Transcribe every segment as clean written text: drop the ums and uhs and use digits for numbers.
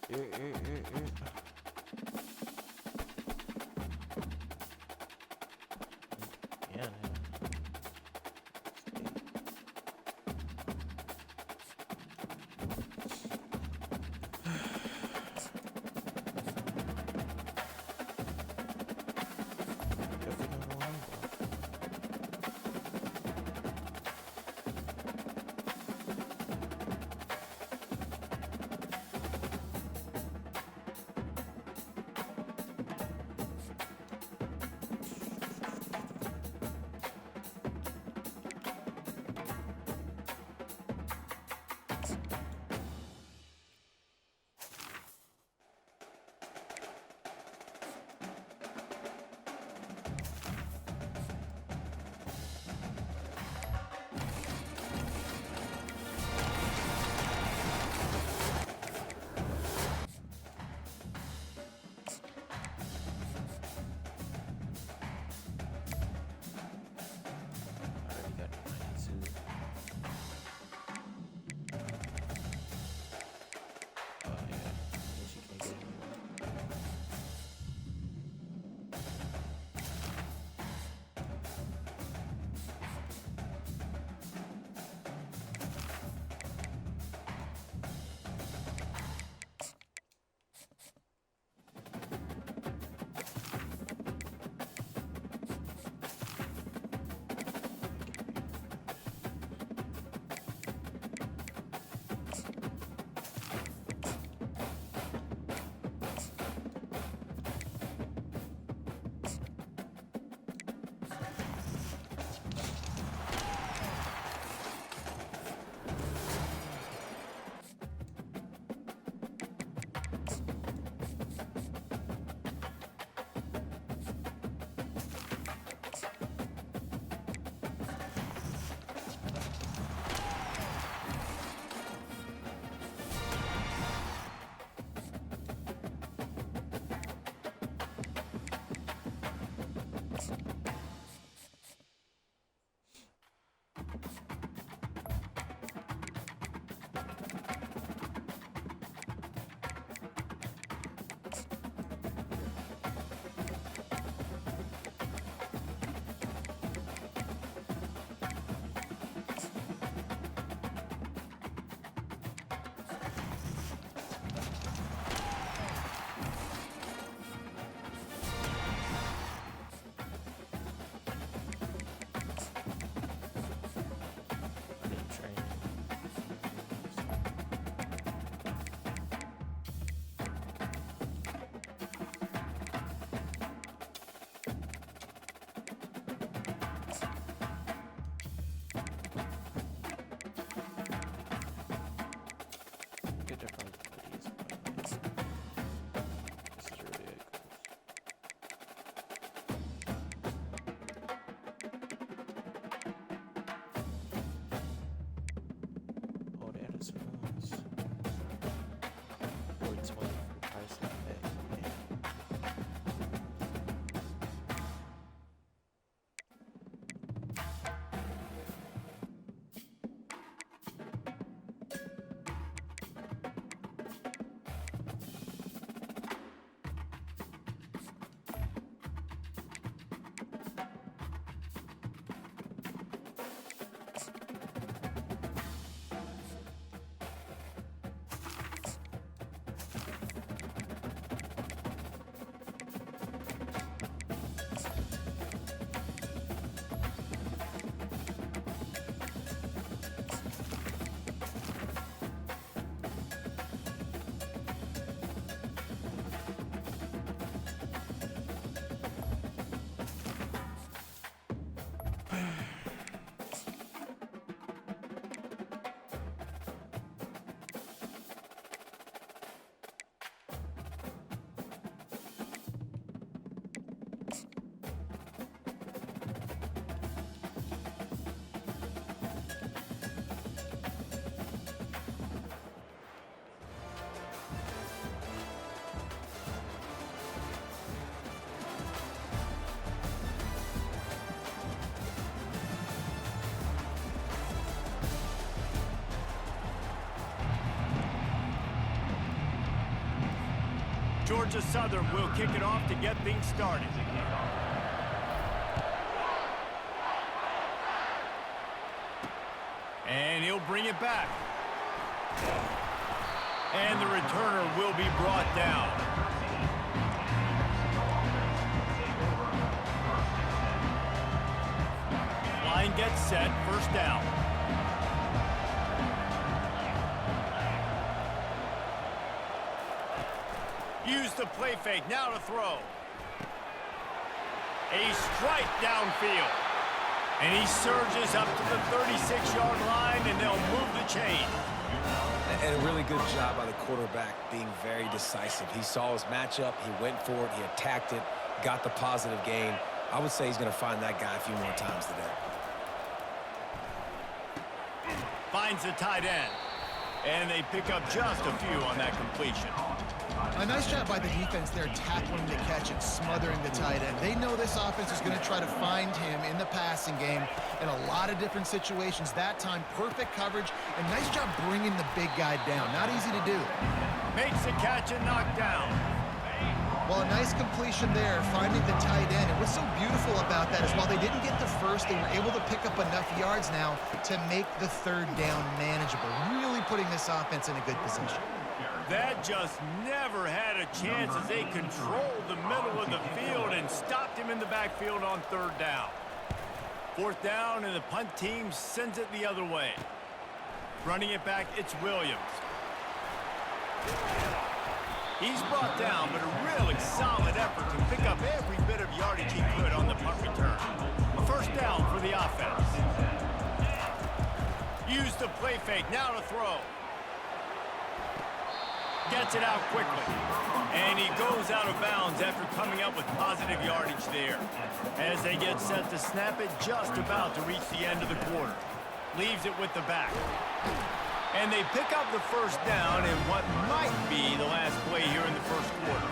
Yeah. Georgia Southern will kick it off to get things started. And he'll bring it back. And the returner will be brought down. Line gets set, first down. Use the play fake, now to throw. A strike downfield. And he surges up to the 36-yard line, and they'll move the chain. And a really good job by the quarterback being very decisive. He saw his matchup, he went for it, he attacked it, got the positive gain. I would say he's going to find that guy a few more times today. Finds the tight end. And they pick up just a few on that completion. A nice job by the defense there, tackling the catch and smothering the tight end. They know this offense is going to try to find him in the passing game in a lot of different situations. That time, perfect coverage, and nice job bringing the big guy down. Not easy to do. Makes the catch and knocked down. Well, a nice completion there, finding the tight end. And what's so beautiful about that is while they didn't get the first, they were able to pick up enough yards now to make the third down manageable, really putting this offense in a good position. That just never had a chance as they controlled the middle of the field and stopped him in the backfield on third down. Fourth down, and the punt team sends it the other way. Running it back, it's Williams. He's brought down, but a really solid effort to pick up every bit of yardage he could on the punt return. A first down for the offense. Use the play fake, now to throw. Gets it out quickly. And he goes out of bounds after coming up with positive yardage there. As they get set to snap it, just about to reach the end of the quarter. Leaves it with the back. And they pick up the first down in what might be the last play here in the first quarter.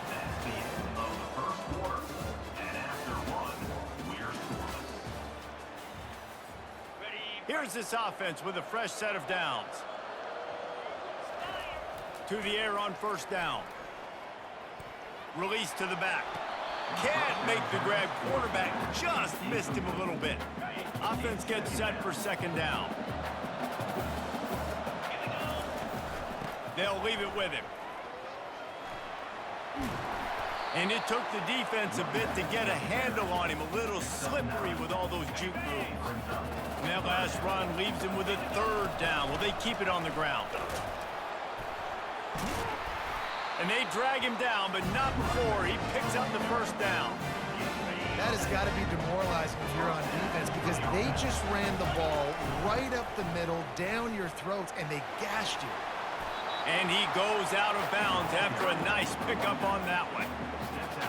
That's the end of the first quarter. And after one, we're scoreless. Here's this offense with a fresh set of downs. To the air on first down. Release to the back. Can't make the grab. Quarterback just missed him a little bit. Offense gets set for second down. They'll leave it with him. And it took the defense a bit to get a handle on him. A little slippery with all those juke moves. And that last run leaves him with a third down. Will they keep it on the ground? And they drag him down, but not before he picks up the first down. That has got to be demoralizing if you're on defense because they just ran the ball right up the middle, down your throats, and they gashed you. And he goes out of bounds after a nice pickup on that one.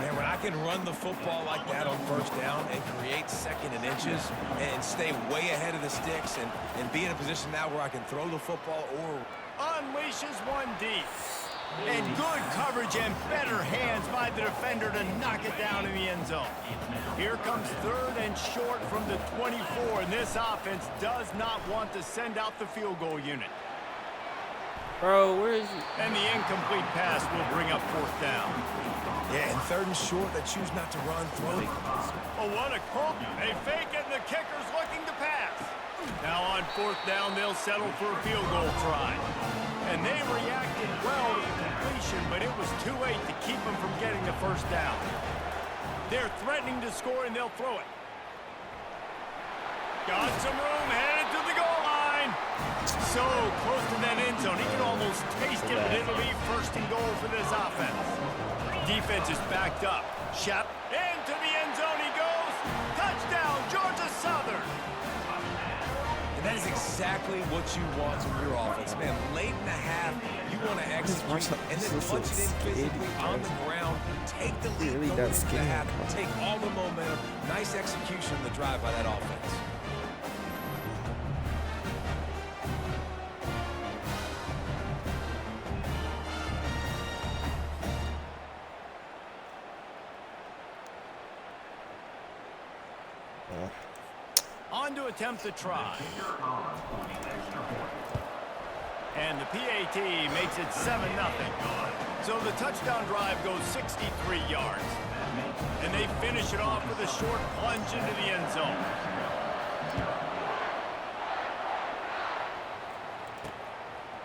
Man, when I can run the football like that on first down and create second and inches and stay way ahead of the sticks and be in a position now where I can throw the football or... Unleashes one deep. And good coverage and better hands by the defender to knock it down in the end zone. Here comes third and short from the 24, and this offense does not want to send out the field goal unit. Bro, where is he? And the incomplete pass will bring up fourth down. Yeah, and third and short, they choose not to run, throw it. Oh, what a call. They fake it, and the kicker's looking to pass. Now on fourth down, they'll settle for a field goal try. And they reacted well to the completion, but it was too late to keep them from getting the first down. They're threatening to score, and they'll throw it. Got some room, headed to the goal line. So close to that end zone, he can almost taste it, but it'll be first and goal for this offense. Defense is backed up. Shep into the end zone he goes. Touchdown, Georgia Southern. And that is exactly what you want from your offense. Man, late in the half, you want to execute and then punch it in physically on the ground. Take the lead going into the half. Take all the momentum. Nice execution on the drive by that offense. On to attempt the try. And the PAT makes it 7-0. So the touchdown drive goes 63 yards. And they finish it off with a short plunge into the end zone.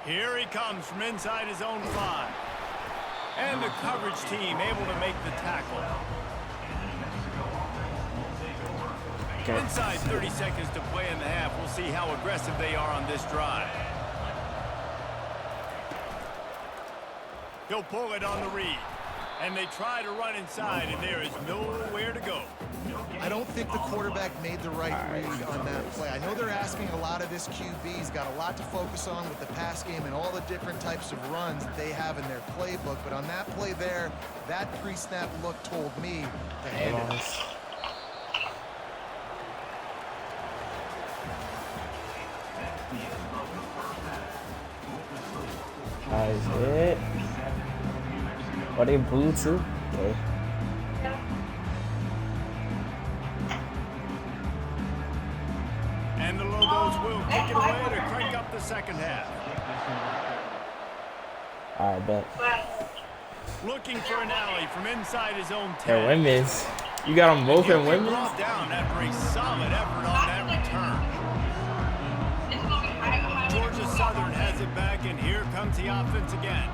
Here he comes from inside his own 5. And the coverage team able to make the tackle. Inside 30 seconds to play in the half. We'll see how aggressive they are on this drive. He'll pull it on the read. And they try to run inside, and there is nowhere to go. I don't think the quarterback made the right read on that play. I know they're asking a lot of this QB. He's got a lot to focus on with the pass game and all the different types of runs that they have in their playbook. But on that play there, that pre-snap look told me to hand it. That's it. Are they blue too? Okay. And the Lobos will kick it away to crank up the second half. Alright, bet. Looking for an alley from inside his own 10. They're women's. You got them both in women's? Brought down after a solid effort on that return. Georgia Southern has it back, and here comes the offense again.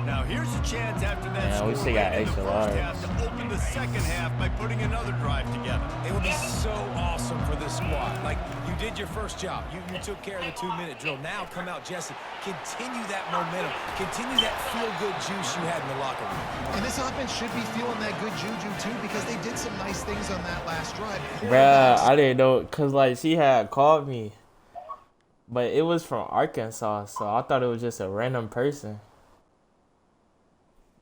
Now here's a chance after that Yeah, we score still got in the extra first large. half to open the second half by putting another drive together. It would be so awesome for this squad. Like, you did your first job. You took care of the 2-minute drill. Now come out, Jesse. Continue that momentum. Continue that feel-good juice you had in the locker room. And this offense should be feeling that good juju, too, because they did some nice things on that last drive. Bruh, I didn't know, because, like, she had called me. But it was from Arkansas, so I thought it was just a random person.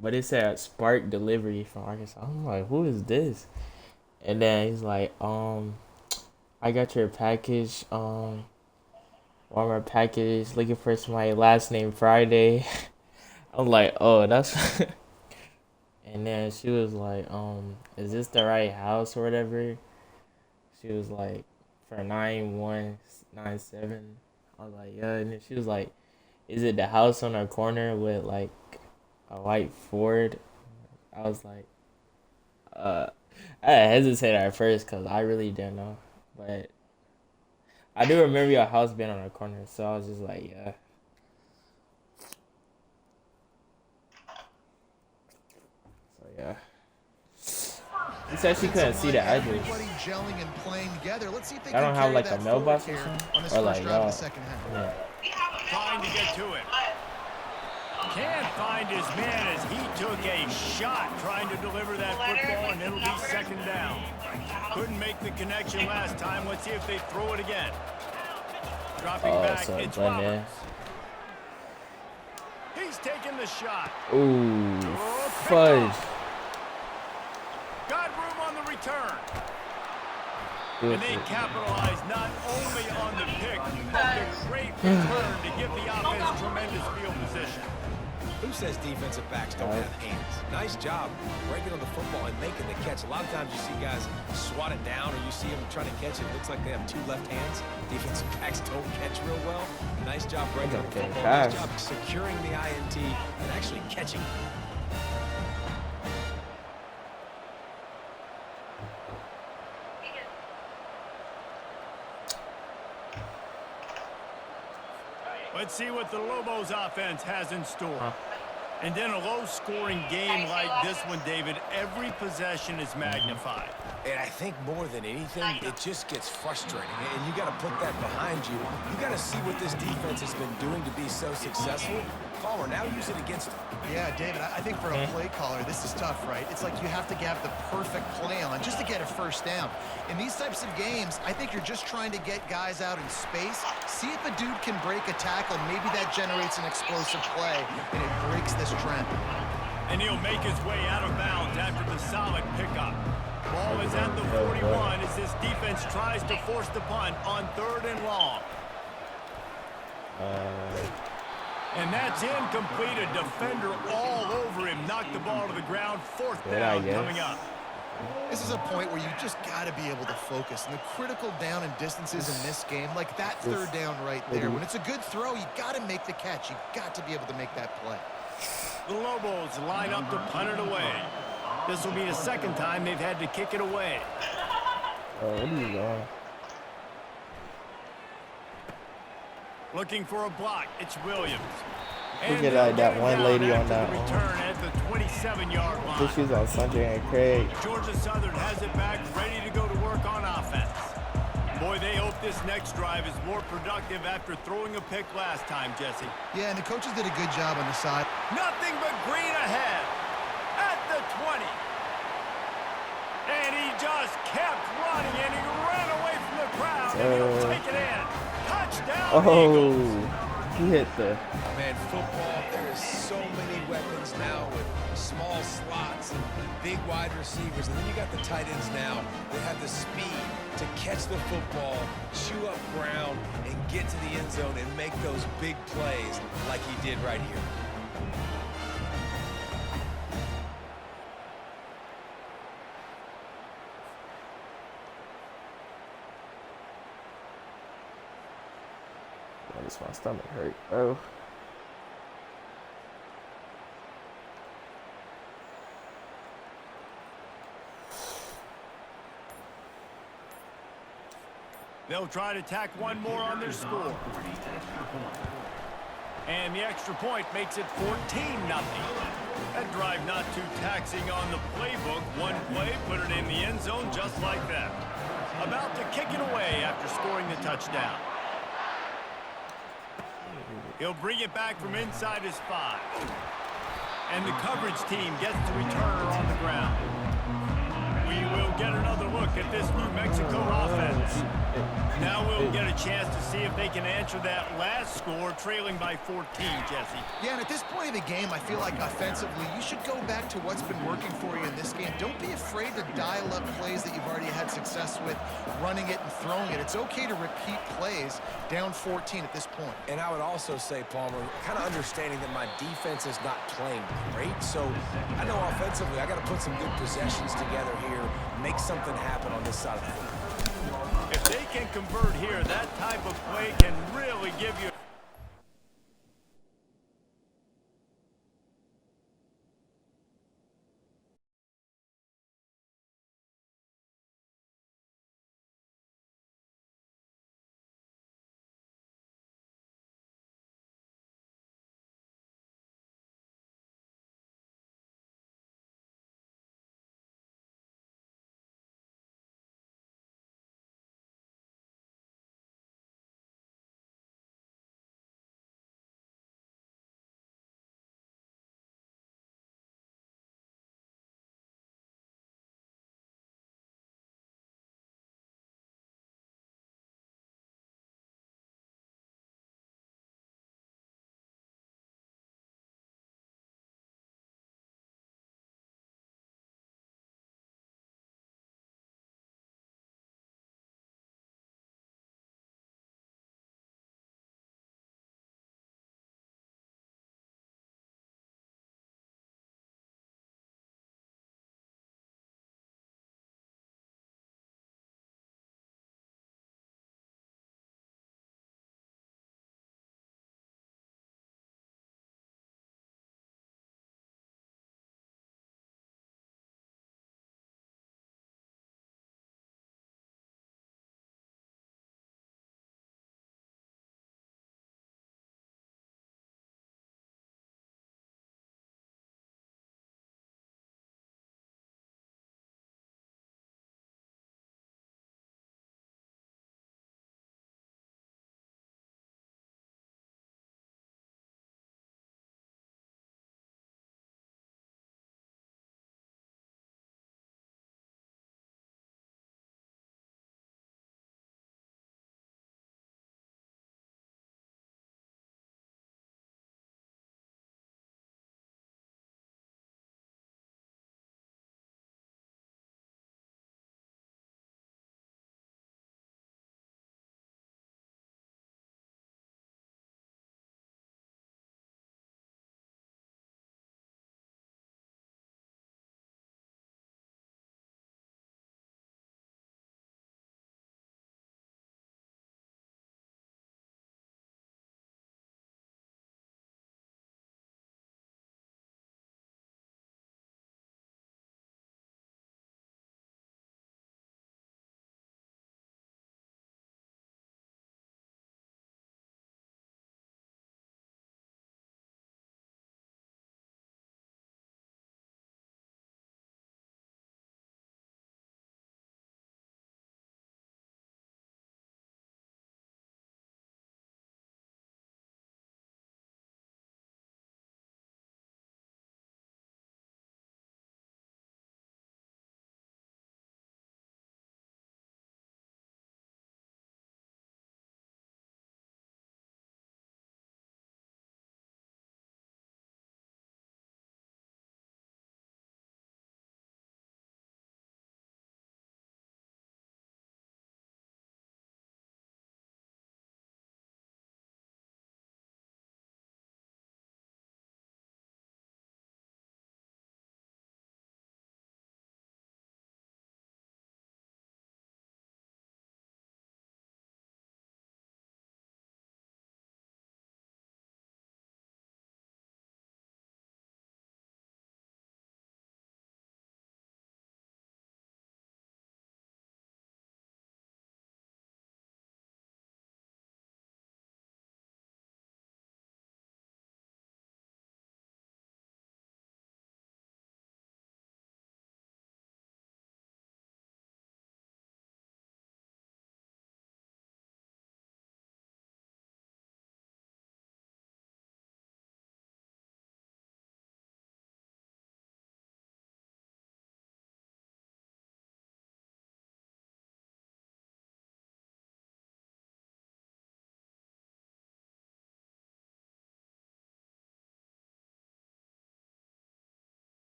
But it said Spark Delivery from Arkansas. I'm like, who is this? And then he's like, I got your package, Walmart package, looking for somebody last name Friday. I'm like, oh, that's... And then she was like, is this the right house or whatever? She was like, for 9197. I was like, yeah. And then she was like, is it the house on the corner with like a white Ford? I was like, I hesitated at first because I really didn't know. But I do remember your house being on the corner, so I was just like, yeah. So yeah. She said she couldn't see the address. Everybody gelling and playing together. Let's see if they I can don't have carry like that a mailbox or forward here something? on this Or first like drive of y'all. the second half. Yeah. Trying to get to it. Can't find his man as he took a shot trying to deliver that football, and it'll be second down. Couldn't make the connection last time. Let's see if they throw it again. Dropping back, so it's blend in. Roberts. He's taking the shot. Ooh, Oh, picked fudge. off. Got room on the return. And they capitalize not only on the pick, but the great return to give the offense tremendous field position. Who says defensive backs don't have hands? Nice job breaking on the football and making the catch. A lot of times you see guys swat it down, or you see them trying to catch it. It looks like they have two left hands. Defensive backs don't catch real well. Nice job breaking on the football. Nice job securing the INT and actually catching it. Let's see what the Lobos offense has in store. And in a low-scoring game like this one, David, every possession is magnified. And I think more than anything, it just gets frustrating. And you got to put that behind you. You got to see what this defense has been doing to be so successful. Palmer, now use it against them. Yeah, David, I think for a play caller, this is tough, right? It's like you have to have the perfect play on just to get a first down. In these types of games, I think you're just trying to get guys out in space, see if a dude can break a tackle. Maybe that generates an explosive play, and it breaks this trend. And he'll make his way out of bounds after the solid pickup. Ball is at the 41 as this defense tries to force the punt on 3rd and long. And that's incomplete. A defender all over him. Knocked the ball to the ground. 4th down coming up. This is a point where you just got to be able to focus. And the critical down and distances in this game, like that third down right there, when it's a good throw, you got to make the catch. You got to be able to make that play. The Lobos line up to punt it away. This will be the second time they've had to kick it away. Oh, what are you doing? Looking for a block. It's Williams. Look at that one lady on that one. Return at the 27-yard line. I think she's on Sunday and Craig. Georgia Southern has it back, ready to go to work on offense. Boy, they hope this next drive is more productive after throwing a pick last time, Jesse. Yeah, and the coaches did a good job on the side. Nothing but green ahead at the 20. And he just kept running, and he ran away from the crowd, and he'll take it in. Touchdown, Eagles. He hit the... Man, football, there is so many weapons now with small slots and big wide receivers. And then you got the tight ends now that have the speed to catch the football, chew up ground, and get to the end zone and make those big plays like he did right here. My stomach hurt. Oh. They'll try to tack one more on their score. And the extra point makes it 14-0. That drive not too taxing on the playbook. One play, put it in the end zone just like that. About to kick it away after scoring the touchdown. He'll bring it back from inside his 5. And the coverage team gets the returner on the ground. We will get another look at this New Mexico offense. Now we'll get a chance to see if they can answer that last score, trailing by 14, Jesse. Yeah, and at this point of the game, I feel like offensively, you should go back to what's been working for you in this game. Don't be afraid to dial up plays that you've already had success with, running it and throwing it. It's okay to repeat plays down 14 at this point. And I would also say, Palmer, kind of understanding that my defense is not playing great. So I know offensively, I got to put some good possessions together here, make something happen on this side of the football. If they can convert here, that type of play can really give you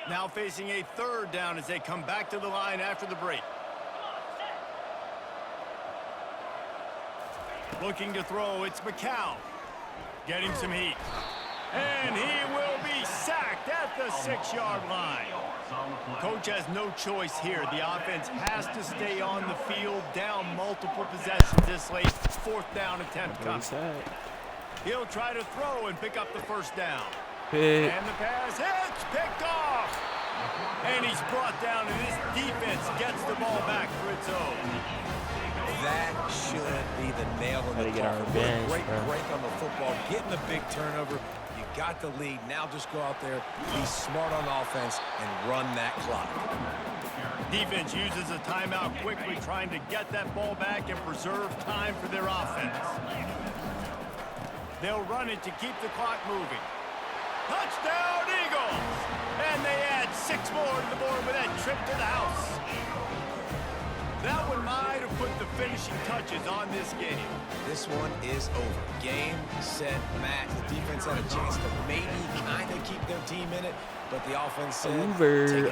Now facing a 3rd down as they come back to the line after the break. Looking to throw, it's McCown. Getting some heat. And he will be sacked at the 6-yard line. Coach has no choice here. The offense has to stay on the field, down multiple possessions this late. 4th down attempt coming. He'll try to throw and pick up the 1st down. And the pass hits, picked off. And he's brought down, and this defense gets the ball back for its own. That should be the nail in the coffin. Great break on the football, getting the big turnover. You got the lead. Now just go out there, be smart on offense, and run that clock. Defense uses a timeout quickly, trying to get that ball back and preserve time for their offense. They'll run it to keep the clock moving. Touchdown, Eagles! And they add 6 more to the board with that trip to the house. That one might have put the finishing touches on this game. This one is over. Game, set, match. The defense had a chance to maybe kind of keep their team in it, but the offense said, over.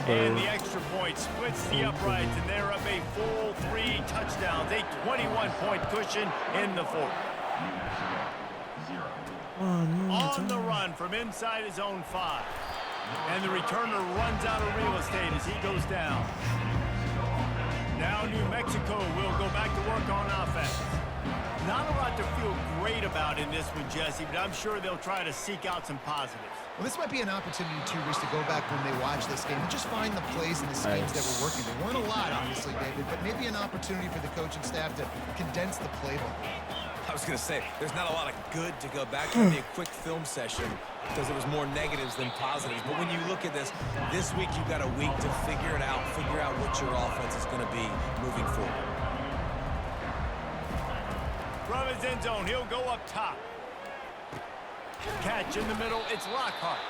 And the extra point splits the uprights, and they're up a full 3 touchdowns, a 21-point cushion in the 4th. On the run from inside his own 5. And the returner runs out of real estate as he goes down. Now New Mexico will go back to work on offense. Not a lot to feel great about in this one, Jesse, but I'm sure they'll try to seek out some positives. Well, this might be an opportunity, too, Rich, to go back when they watch this game and just find the plays and the schemes that were working. There weren't a lot, obviously, David, but maybe an opportunity for the coaching staff to condense the playbook. I was going to say, there's not a lot of good to go back to. Maybe a quick film session because it was more negatives than positives. But when you look at this week you've got a week to figure it out, figure out what your offense is going to be moving forward. From his end zone, he'll go up top. Catch in the middle, it's Lockhart.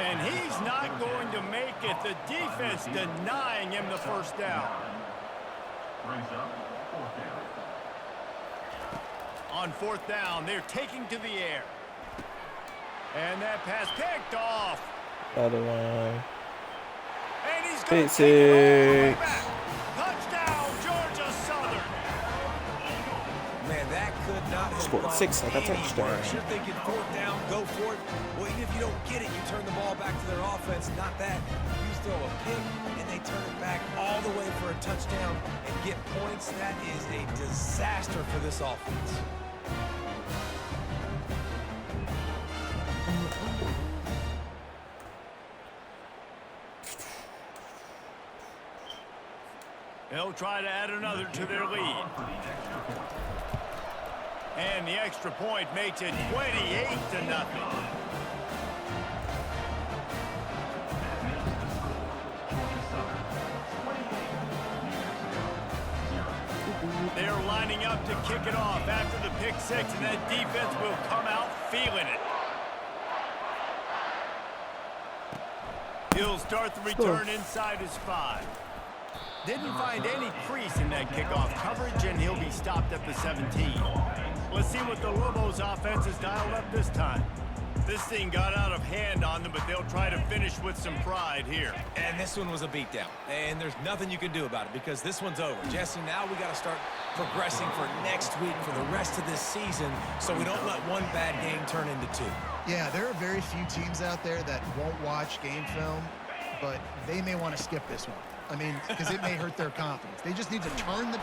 And he's not going to make it. The defense denying him the 1st down. Brings up 4th down. On 4th down, they're taking to the air. And that pass picked off. Other one. And he's going to take it all the way 6. back. Touchdown, Georgia Southern. Man, that could not have Scored gone 6 like a anywhere. touchdown. You're thinking 4th down, go for it. Well, even if you don't get it, you turn the ball back to their offense. Not that. You throw a pick, and they turn it back all the way for a touchdown and get points. That is a disaster for this offense. They'll try to add another to their lead. And the extra point makes it 28-0. They're lining up to kick it off after the pick 6, and that defense will come out feeling it. He'll start the return inside his 5. Didn't find any crease in that kickoff coverage, and he'll be stopped at the 17. Let's see what the Lobos offense has dialed up this time. This thing got out of hand on them, but they'll try to finish with some pride here. And this one was a beatdown, and there's nothing you can do about it because this one's over. Jesse, now we got to start progressing for next week, for the rest of this season, so we don't let one bad game turn into 2. Yeah, there are very few teams out there that won't watch game film, but they may want to skip this one. I mean, because it may hurt their confidence. They just need to turn the...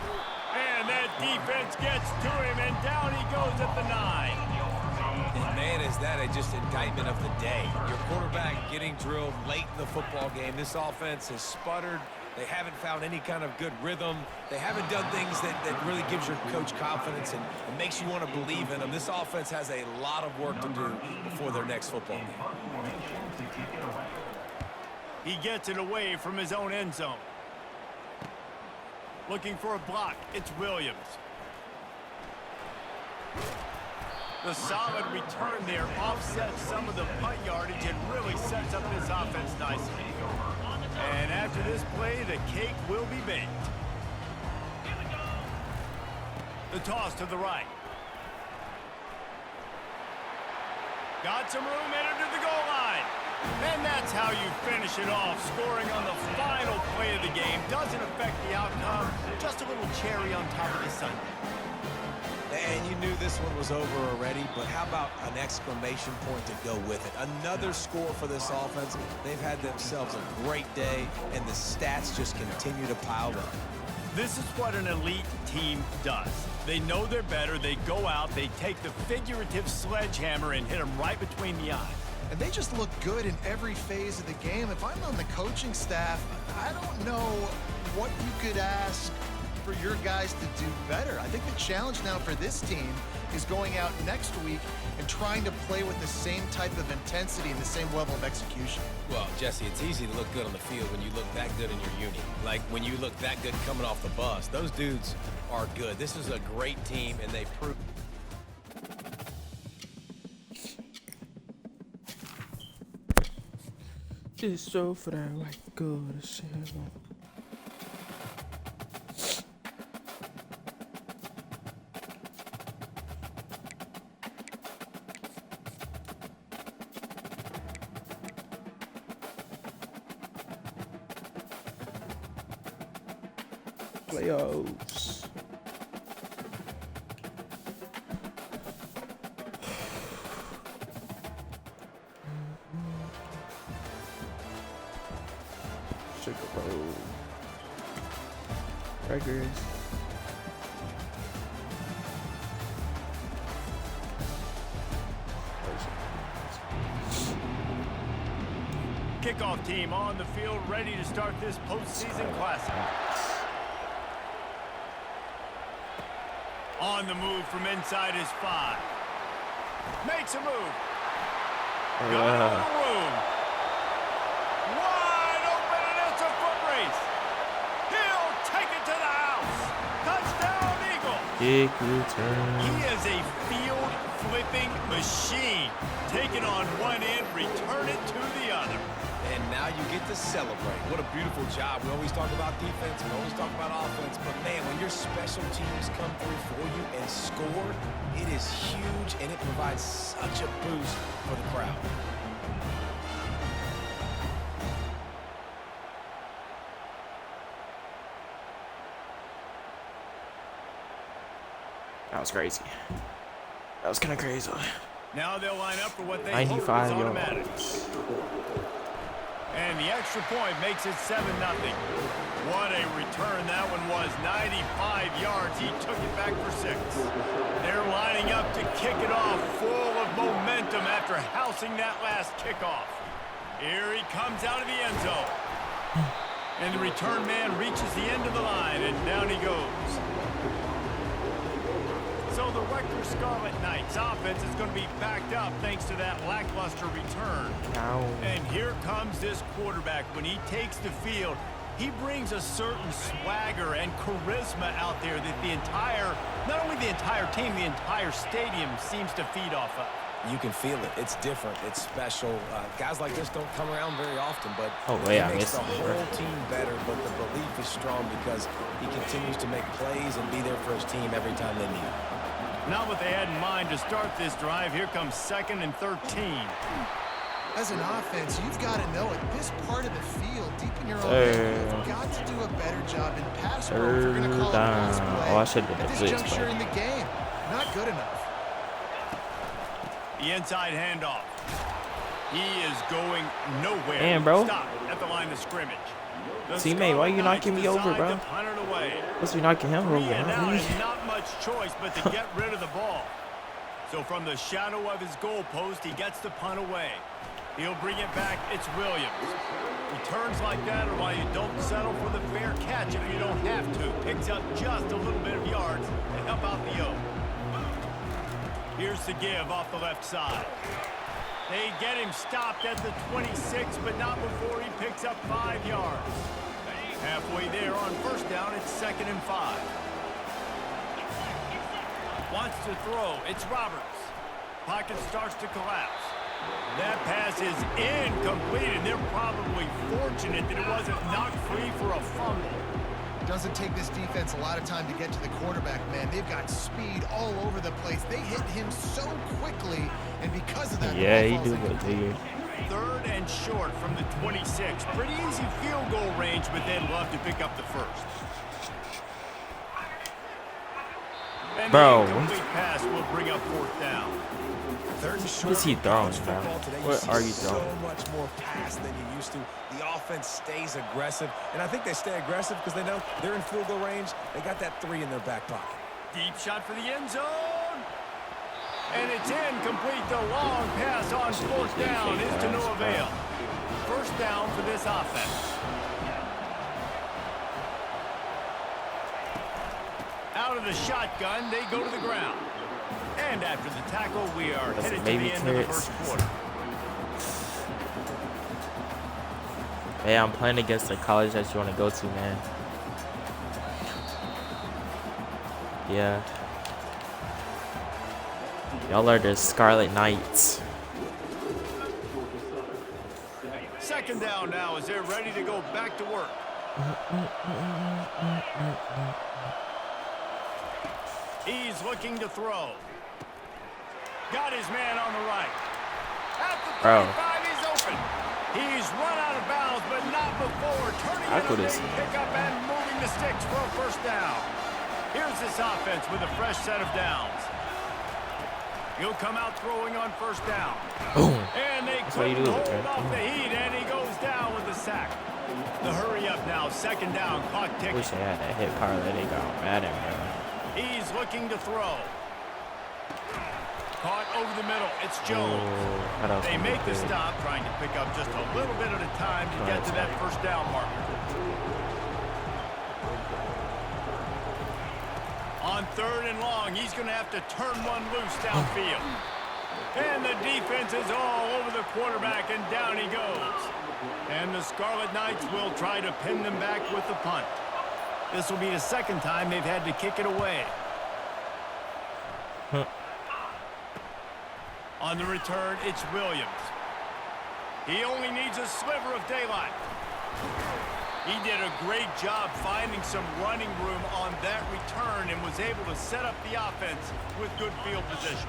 And that defense gets to him, and down he goes at the 9. And man, is that just indictment of the day. Your quarterback getting drilled late in the football game. This offense has sputtered. They haven't found any kind of good rhythm. They haven't done things that really gives your coach confidence and makes you want to believe in them. This offense has a lot of work to do before their next football game. He gets it away from his own end zone. Looking for a block, it's Williams. The solid return there offsets some of the punt yardage and really sets up this offense nicely. And after this play, the cake will be baked. The toss to the right. Got some room, entered to the goal line. And that's how you finish it off. Scoring on the final play of the game doesn't affect the outcome. Just a little cherry on top of the sundae. And you knew this one was over already, but how about an exclamation point to go with it? Another score for this offense. They've had themselves a great day, and the stats just continue to pile up. This is what an elite team does. They know they're better. They go out, they take the figurative sledgehammer and hit them right between the eyes. And they just look good in every phase of the game. If I'm on the coaching staff, I don't know what you could ask for your guys to do better. I think the challenge now for this team is going out next week and trying to play with the same type of intensity and the same level of execution. Well, Jesse, it's easy to look good on the field when you look that good in your uni. Like when you look that good coming off the bus. Those dudes are good. This is a great team, and they proved. Just so for that like good shit. Playoffs. Sugar Bowl. Records. Kickoff team on the field, ready to start this postseason classic. On the move from inside his 5. Makes a move. Got all the room. Wide open, and it's a foot race. He'll take it to the house. Touchdown, Eagle. Kick return. He is a field flipping machine. Take it on one end, return it to the other. And now you get to celebrate. What a beautiful job. We always talk about defense, we always talk about offense, but man, when your special teams come through for you and score, it is huge, and it provides such a boost for the crowd. That was crazy. That was kind of crazy. Now they'll line up for what they 95 hope is automatic. yards. And the extra point makes it 7-0. What a return that one was. 95 yards. He took it back for 6. They're lining up to kick it off, full of momentum after housing that last kickoff. Here he comes out of the end zone. And the return man reaches the end of the line, and down he goes. So the Rutgers Scarlet Knights offense is going to be backed up thanks to that lackluster return. Ow. And here comes this quarterback. When he takes the field, he brings a certain swagger and charisma out there that the entire, not only the entire team, the entire stadium seems to feed off of. You can feel it. It's different. It's special. Guys like this don't come around very often, but yeah, it makes I the missed it. whole team better, but the belief is strong because he continues to make plays and be there for his team every time they need it. Not what they had in mind to start this drive. Here comes 2nd and 13. As an offense, you've got to know at this part of the field, deep in your own end, you've got to do a better job in pass pro if you're going to call a pass play. Oh, I should have been at this juncture in the game. Not good enough. The inside handoff. He is going nowhere. Damn, bro. Stop at the line of scrimmage. The Teammate, why you knocking me over, bro? decide to punt it away. What's you knocking him over? And now Huh? is not much choice but to get rid of the ball. So from the shadow of his goalpost, he gets the punt away. He'll bring it back. It's Williams. Returns like that are why you don't settle for the fair catch if you don't have to. Picks up just a little bit of yards to help out the O. Here's the give off the left side. They get him stopped at the 26, but not before he picks up 5 yards. Halfway there on first down, it's 2nd and 5. Wants to throw. It's Roberts. Pocket starts to collapse. That pass is incomplete, and they're probably fortunate that it wasn't knocked free for a fumble. Doesn't take this defense a lot of time to get to the quarterback, man. They've got speed all over the place. They hit him so quickly, and because of that, Yeah, he do look bigger. 3rd and short from the 26. Pretty easy field goal range, but they'd love to pick up the first. And Bro, the incomplete pass will bring up 4th down. 3rd and short. What is he throwing, bro? Today, What are you so throwing? much more pass than you used to. The offense stays aggressive, and I think they stay aggressive because they know they're in field goal range. They got that 3 in their back pocket. Deep shot for the end zone. And it's incomplete. The long pass on 4th down is to no avail. 1st down for this offense. Out of the shotgun, they go to the ground. And after the tackle, we are headed to the end of the first quarter. Hey, I'm playing against the college that you want to go to, man. Yeah. Y'all are the Scarlet Knights. 2nd down now as they're ready to go back to work. He's looking to throw. Got his man on the right. At the 35, he's open. He's run out of bounds, but not before turning it a big pickup and moving the sticks for a 1st down. Here's this offense with a fresh set of downs. He'll come out throwing on 1st down. And they couldn't hold off the heat, and he goes down with the sack. The hurry up now, 2nd down, clock ticking. Wish I had that hit parlay. They got mad at me. He's looking to throw. Caught over the middle. It's Jones. They make the stop, trying to pick up just a little bit at a time to get to that 1st down marker. On 3rd and long, he's going to have to turn one loose downfield. And the defense is all over the quarterback, and down he goes. And the Scarlet Knights will try to pin them back with the punt. This will be the 2nd time they've had to kick it away. On the return, it's Williams. He only needs a sliver of daylight. He did a great job finding some running room on that return and was able to set up the offense with good field position.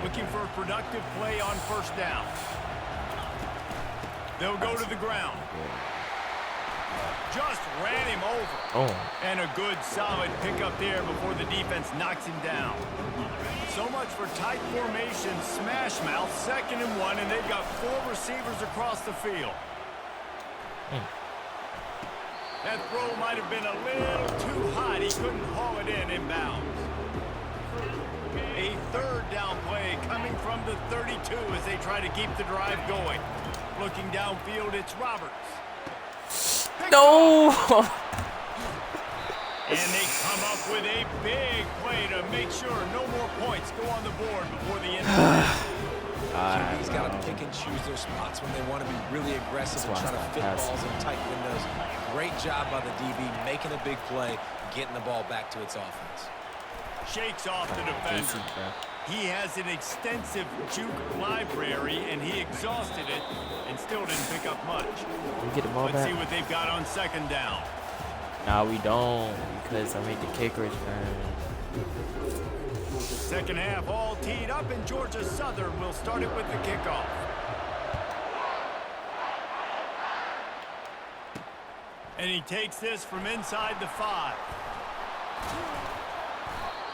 Looking for a productive play on 1st down. They'll go to the ground. Just ran him over. And a good, solid pickup there before the defense knocks him down. So much for tight formation, smash mouth, 2nd and 1, and they've got 4 receivers across the field. That throw might have been a little too hot. He couldn't haul it in inbounds. A 3rd down play coming from the 32 as they try to keep the drive going. Looking downfield, it's Roberts. No! And they come up with a big play to make sure no more points go on the board before the end of the game. He's got to pick and choose their spots when they want to be really aggressive and try to fit balls in tight windows. Great job by the DB making a big play, getting the ball back to its offense. Shakes off the defender. He has an extensive juke library, and he exhausted it and still didn't pick up much. Let's see what they've got on 2nd down. Nah, we don't, because I made the kick return. 2nd half all teed up, and Georgia Southern will start it with the kickoff. And he takes this from inside the 5.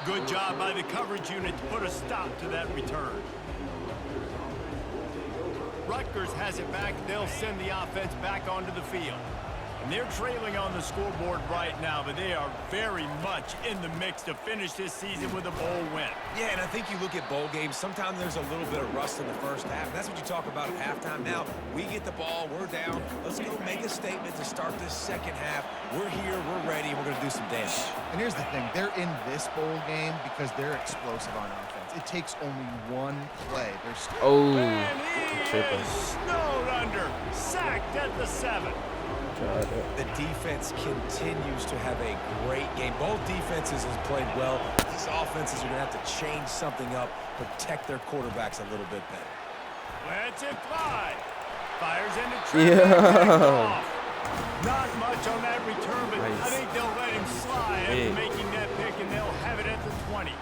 Good job by the coverage unit to put a stop to that return. Rutgers has it back. They'll send the offense back onto the field. And they're trailing on the scoreboard right now, but they are very much in the mix to finish this season with a bowl win. Yeah, and I think you look at bowl games, sometimes there's a little bit of rust in the 1st half. And that's what you talk about at halftime. Now, we get the ball, we're down. Let's go make a statement to start this 2nd half. We're here, we're ready, we're going to do some damage. And here's the thing, they're in this bowl game because they're explosive on offense. It takes only one play. And he is snowed under, sacked at the 7. The defense continues to have a great game. Both defenses have played well. These offenses are going to have to change something up, protect their quarterbacks a little bit better. Lets it fly. Fires into traffic. Not much on that return, but I think they'll let him slide after making that pick, and they'll have it at the 20.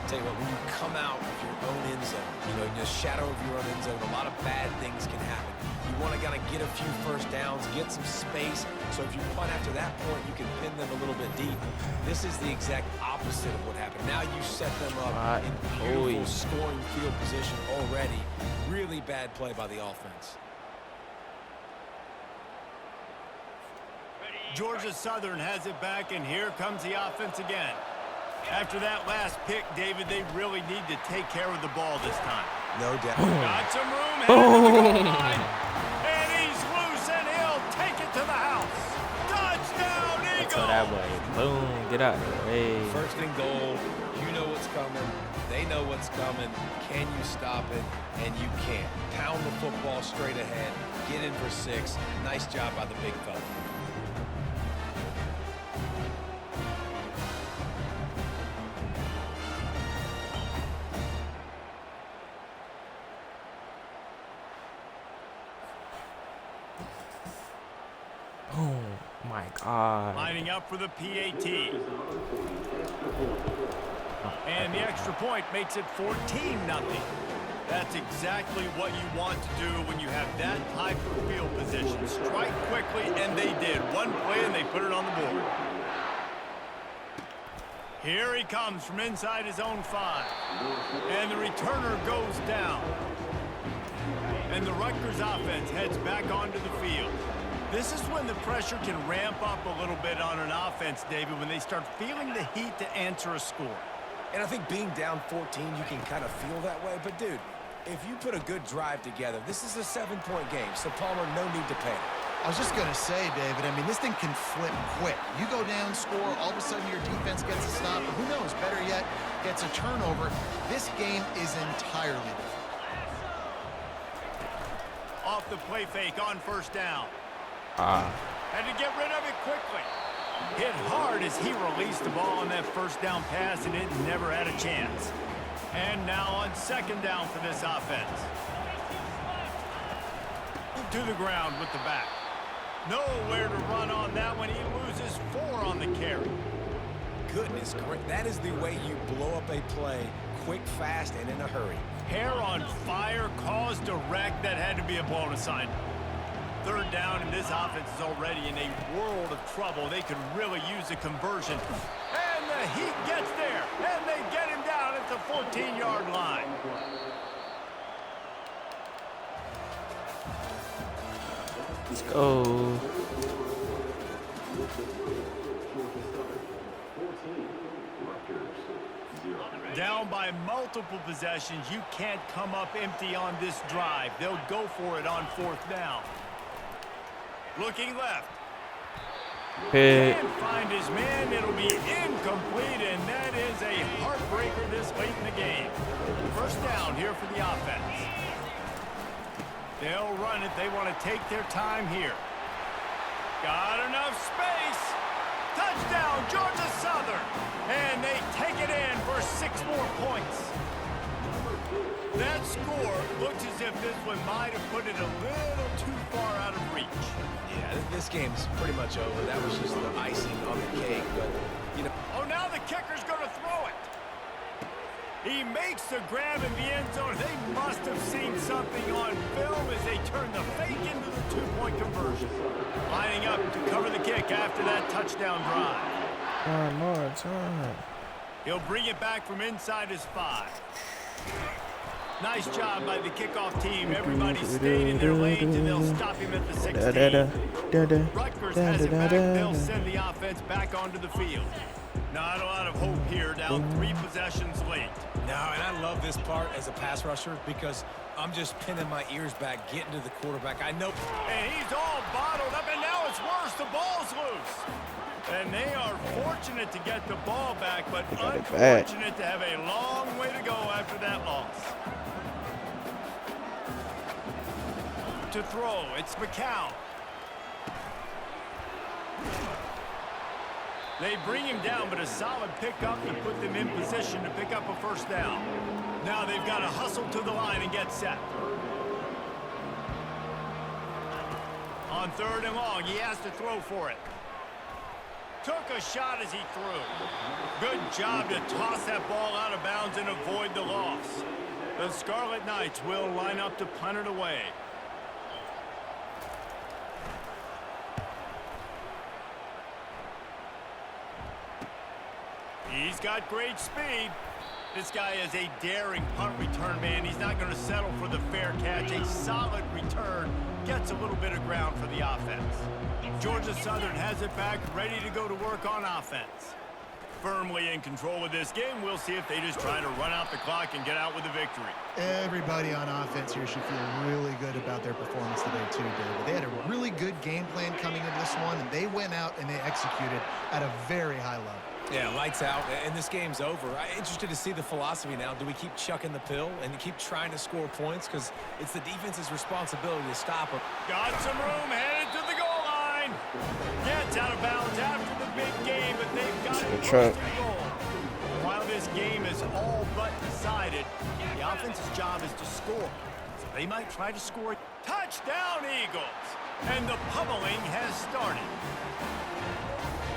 Tell you what, when you come out of your own end zone, you know, in the shadow of your own end zone, a lot of bad things can happen. You want to kind of get a few first downs, get some space, so if you punt after that point, you can pin them a little bit deep. This is the exact opposite of what happened. Now you set them up in beautiful scoring field position already. Really bad play by the offense. Georgia Southern has it back, and here comes the offense again. After that last pick, David, they really need to take care of the ball this time. No doubt. Got some room, headed to the goal line. And he's loose, and he'll take it to the house. Touchdown, Eagles! So that way, boom, get out of the way. First and goal, you know what's coming. They know what's coming. Can you stop it? And you can't. Pound the football straight ahead. Get in for 6. Nice job by the big fella. Oh my God. Lining up for the PAT. And the extra point makes it 14-0. That's exactly what you want to do when you have that type of field position. Strike quickly, and they did. One play, and they put it on the board. Here he comes from inside his own 5. And the returner goes down. And the Rutgers offense heads back onto the field. This is when the pressure can ramp up a little bit on an offense, David, when they start feeling the heat to answer a score. And I think being down 14, you can kind of feel that way. But, dude, if you put a good drive together, this is a 7-point game. So, Palmer, no need to panic. I was just going to say, David, I mean, this thing can flip quick. You go down, score, all of a sudden your defense gets a stop. Who knows, better yet, gets a turnover. This game is entirely different. Off the play fake on first down. Had to get rid of it quickly. Hit hard as he released the ball on that first down pass, and it never had a chance. And now on second down for this offense. To the ground with the back. Nowhere to run on that one. He loses 4 on the carry. Goodness, correct. That is the way you blow up a play quick, fast, and in a hurry. Hair on fire, caused a wreck. That had to be a blown assignment. Third down, and this offense is already in a world of trouble. They could really use a conversion. And the Heat gets there, and they get him down at the 14-yard line. Let's go. Down by multiple possessions. You can't come up empty on this drive. They'll go for it on fourth down. Looking left. Pick. Can't find his man. It'll be incomplete, and that is a heartbreaker this late in the game. First down here for the offense. They'll run it. They want to take their time here. Got enough space. Touchdown, Georgia Southern. And they take it in for 6 more points. That score looks as if this one might have put it a little too far out of reach. Yeah, this game's pretty much over. That was just the icing on the cake. But, you know. Oh, now the kicker's going to throw it. He makes the grab in the end zone. They must have seen something on film as they turn the fake into the 2-point conversion. Lining up to cover the kick after that touchdown drive. One more time. He'll bring it back from inside his 5. Nice job by the kickoff team. Everybody stayed in their lanes, and they'll stop him at the 16. Rutgers has it back. They'll send the offense back onto the field. Not a lot of hope here, down 3 possessions late. No, and I love this part as a pass rusher because I'm just pinning my ears back, getting to the quarterback. I know. And he's all bottled up, and now it's worse. The ball's loose. And they are fortunate to get the ball back, but unfortunate to have a long way to go after that loss. To throw, it's McCown. They bring him down, but a solid pickup to put them in position to pick up a first down. Now they've got to hustle to the line and get set. On 3rd and long, he has to throw for it. Took a shot as he threw. Good job to toss that ball out of bounds and avoid the loss. The Scarlet Knights will line up to punt it away. He's got great speed. This guy is a daring punt return man. He's not going to settle for the fair catch. A solid return gets a little bit of ground for the offense. Georgia Southern has it back, ready to go to work on offense. Firmly in control of this game. We'll see if they just try to run out the clock and get out with a victory. Everybody on offense here should feel really good about their performance today too, David. They had a really good game plan coming into this one, and they went out and they executed at a very high level. Yeah, lights out, and this game's over. I'm interested to see the philosophy now. Do we keep chucking the pill and keep trying to score points? Because it's the defense's responsibility to stop them. Got some room, headed to the goal line. Gets out of bounds after the big game, but they've got it close to the goal. While this game is all but decided, the offense's job is to score. So they might try to score. Touchdown, Eagles! And the pummeling has started.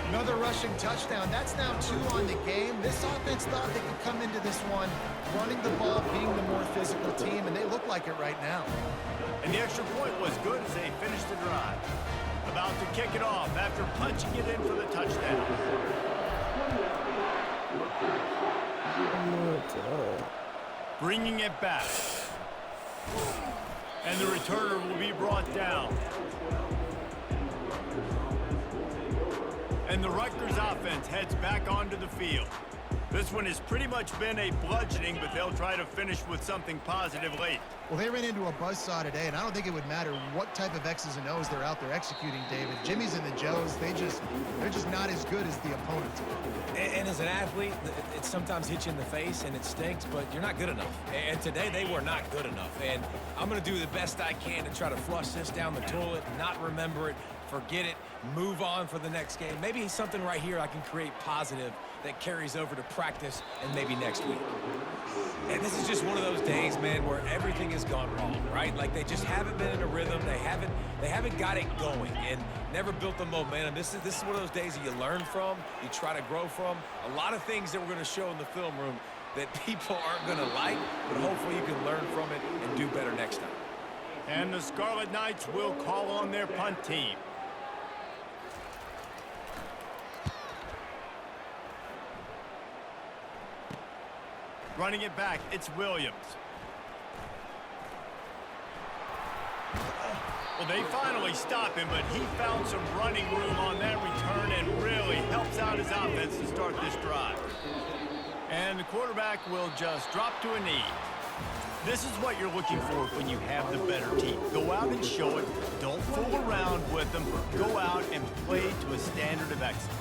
Another rushing touchdown. That's now 2 on the game. This offense thought they could come into this one running the ball, being the more physical team, and they look like it right now. And the extra point was good as they finished the drive. About to kick it off after punching it in for the touchdown. Bringing it back. And the returner will be brought down. And the Rutgers offense heads back onto the field. This one has pretty much been a bludgeoning, but they'll try to finish with something positive late. Well, they ran into a buzzsaw today, and I don't think it would matter what type of X's and O's they're out there executing, David. Jimmy's and the Joes, they're just not as good as the opponents. And as an athlete, it sometimes hits you in the face, and it stinks, but you're not good enough. And today, they were not good enough. And I'm going to do the best I can to try to flush this down the toilet, not remember it, forget it, move on for the next game. Maybe something right here I can create positive that carries over to practice and maybe next week. And this is just one of those days, man, where everything has gone wrong, right? Like they just haven't been in a rhythm. They haven't got it going and never built the momentum. This is one of those days that you learn from, you try to grow from. A lot of things that we're going to show in the film room that people aren't going to like, but hopefully you can learn from it and do better next time. And the Scarlet Knights will call on their punt team. Running it back, it's Williams. Well, they finally stop him, but he found some running room on that return and really helps out his offense to start this drive. And the quarterback will just drop to a knee. This is what you're looking for when you have the better team. Go out and show it. Don't fool around with them. Go out and play to a standard of excellence.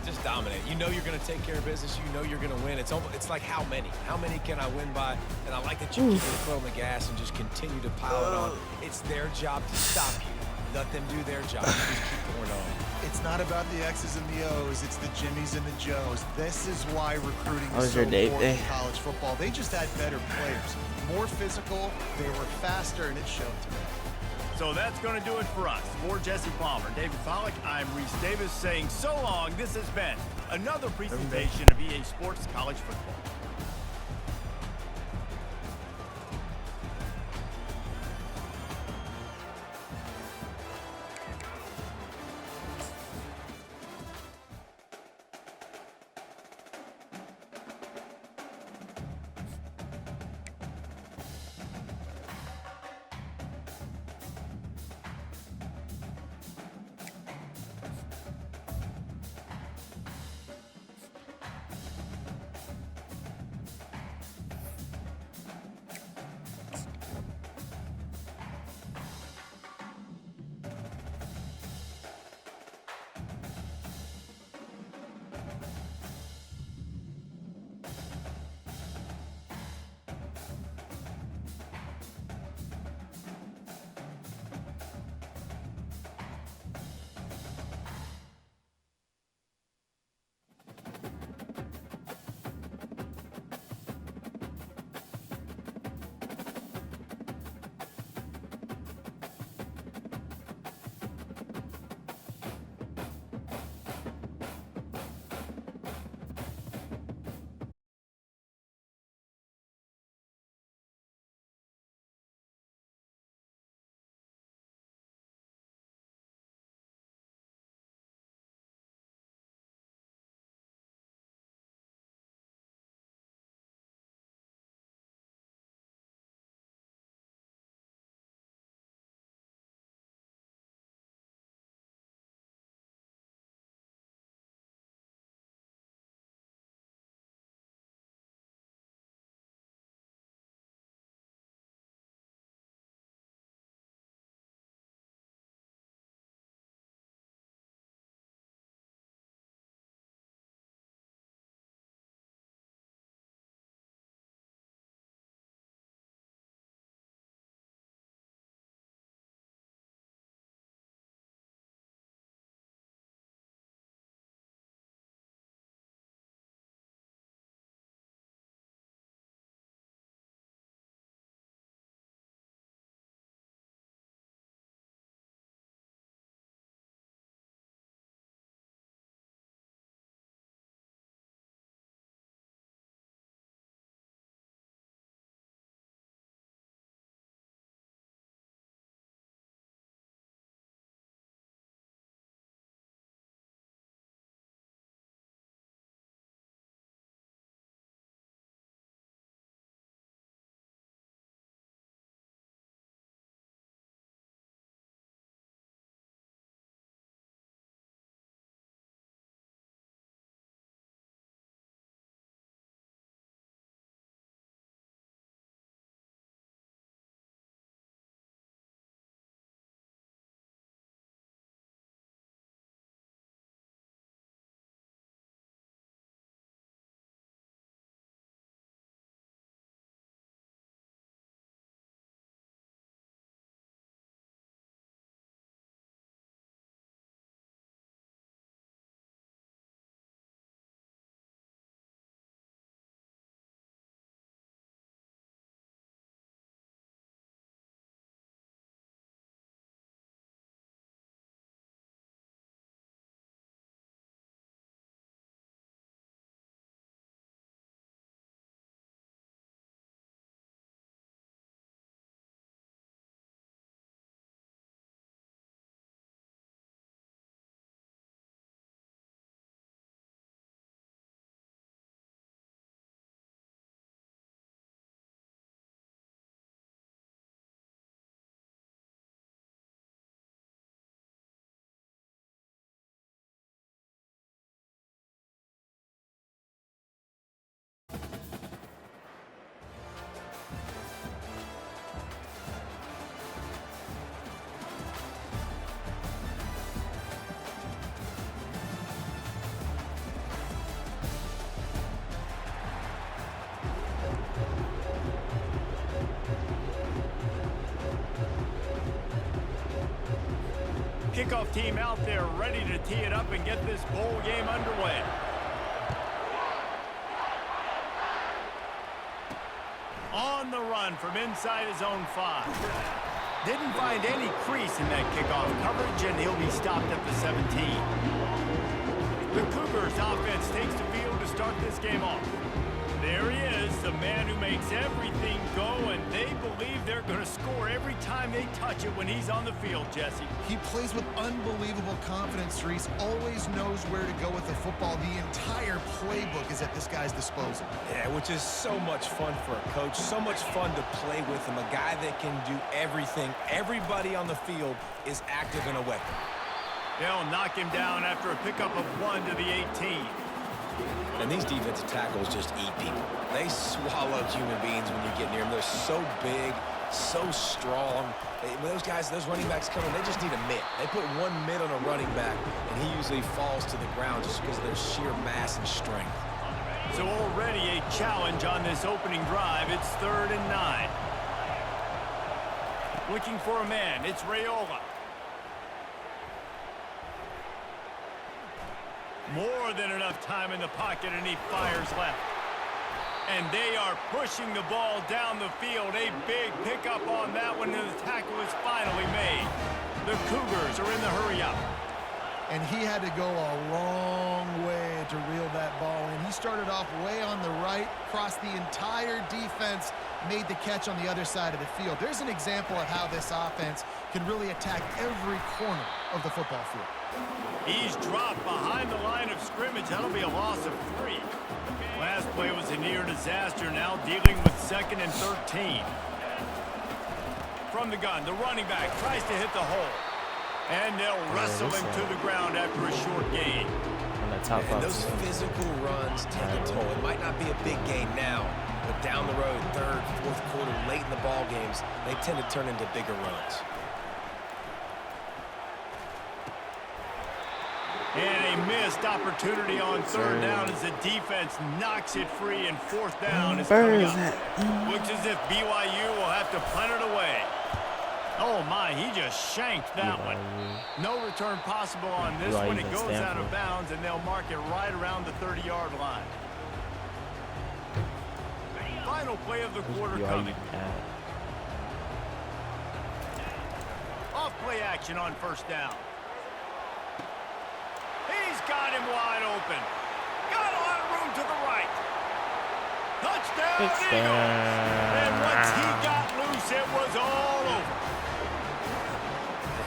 Just dominate. You know you're going to take care of business. You know you're going to win. It's like how many? How many can I win by? And I like that you keep your foot on the gas and just continue to pile it on. It's their job to stop you. Let them do their job. Just keep going on. It's not about the X's and the O's. It's the Jimmies and the Joes. This is why recruiting is so important in college football. They just had better players. More physical. They were faster, and it showed today. So that's going to do it for us. For Jesse Palmer, David Pollack, I'm Reese Davis saying so long. This has been another presentation of EA Sports College Football. kickoff team out there ready to tee it up and get this bowl game underway. On the run from inside his own 5. Didn't find any crease in that kickoff coverage, and he'll be stopped at the 17. The Cougars offense takes the field to start this game off. There he is, the man who makes everything go, and they believe they're going to score every time they touch it when he's on the field, Jesse. He plays with unbelievable confidence, Reese. Always knows where to go with the football. The entire playbook is at this guy's disposal. Yeah, which is so much fun for a coach, so much fun to play with him, a guy that can do everything. Everybody on the field is active in a weapon. They'll knock him down after a pickup of 1 to the 18. And these defensive tackles just eat people. They swallow human beings when you get near them. They're so big, so strong. When those guys, those running backs come in, they just need a mitt. They put 1 mitt on a running back, and he usually falls to the ground just because of their sheer mass and strength. So already a challenge on this opening drive. It's 3rd and 9. Looking for a man. It's Raiola. More than enough time in the pocket, and he fires left. And they are pushing the ball down the field. A big pickup on that one, and the tackle is finally made. The Cougars are in the hurry-up. And he had to go a long way to reel that ball in. He started off way on the right, crossed the entire defense, made the catch on the other side of the field. There's an example of how this offense can really attack every corner of the football field. He's dropped behind the line of scrimmage. That'll be a loss of 3. Last play was a near disaster, now dealing with 2nd and 13. From the gun, the running back tries to hit the hole. And they'll wrestle him to the ground after a short gain. And those physical runs take a toll. It might not be a big gain now, but down the road, 3rd, 4th quarter, late in the ball games, they tend to turn into bigger runs. And a missed opportunity on 3rd down as the defense knocks it free, and 4th down is coming up. Looks as if BYU will have to punt it away. Oh my, he just shanked that one. No return possible on this one. It goes out of bounds, and they'll mark it right around the 30-yard line. Final play of the quarter coming. Off play action on 1st down. He's got him wide open. Got a lot of room to the right. Touchdown, Eagles! And once he got loose, it was all over.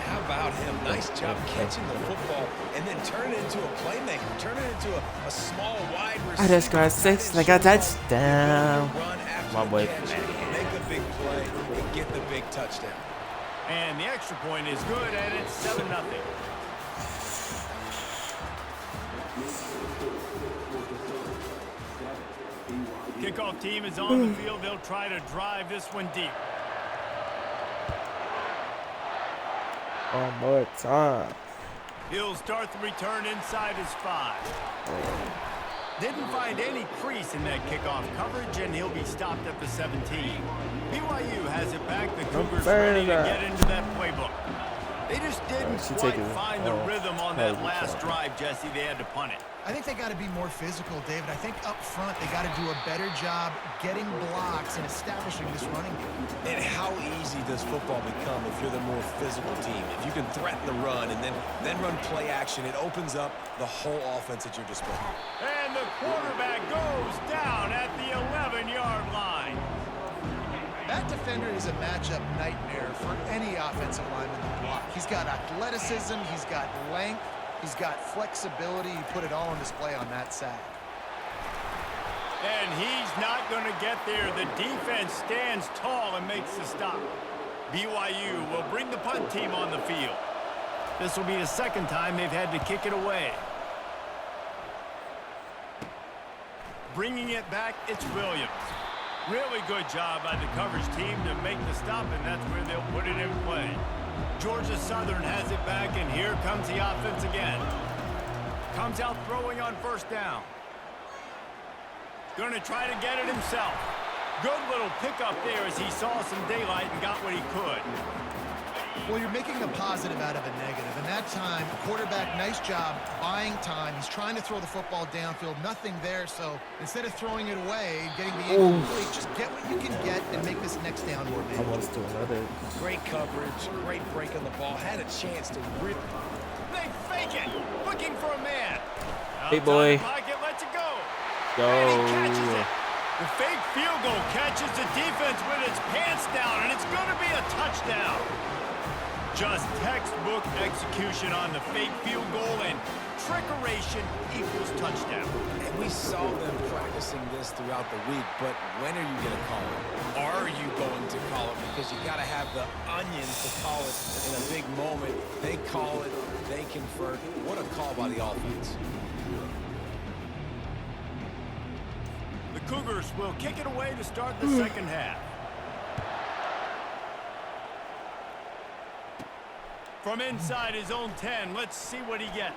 How about him? Nice job catching the football and then turn it into a playmaker. Turn it into a small wide receiver. I just got 6 like a touchdown. My boy. Make a big play and get the big touchdown. And the extra point is good, and it's 7-0. Kickoff team is on the field. They'll try to drive this one deep. One more time. He'll start the return inside his 5. Didn't find any crease in that kickoff coverage, and he'll be stopped at the 17. BYU has it back. The Cougars ready to get into that playbook. They just didn't quite find the rhythm on that last drive, Jesse. They had to punt it. I think they got to be more physical, David. I think up front they got to do a better job getting blocks and establishing this running game. And how easy does football become if you're the more physical team? If you can threaten the run and then run play action, it opens up the whole offense at your disposal. And the quarterback goes down at the 11-yard line. That defender is a matchup nightmare for any offensive lineman to block. He's got athleticism, he's got length, he's got flexibility. He put it all on display on that sack. And he's not going to get there. The defense stands tall and makes the stop. BYU will bring the punt team on the field. This will be the 2nd time they've had to kick it away. Bringing it back, it's Williams. Really good job by the coverage team to make the stop, and that's where they'll put it in play. Georgia Southern has it back, and here comes the offense again. Comes out throwing on 1st down. Going to try to get it himself. Good little pickup there as he saw some daylight and got what he could. Well, you're making a positive out of a negative. And that time, quarterback, nice job buying time. He's trying to throw the football downfield. Nothing there. So instead of throwing it away, getting the incomplete, just get what you can get and make this next down more manageable. Almost to another. Great coverage, great break on the ball. Had a chance to rip. They fake it, looking for a man. Hey, boy. Pocket, lets it go. Go. And he catches it. The fake field goal catches the defense with its pants down, and it's going to be a touchdown. Just textbook execution on the fake field goal, and trickeration equals touchdown. And we saw them practicing this throughout the week, but when are you going to call it? Are you going to call it? Because you got to have the onions to call it in a big moment. They call it, they convert. What a call by the offense. The Cougars will kick it away to start the second half. From inside his own 10, let's see what he gets.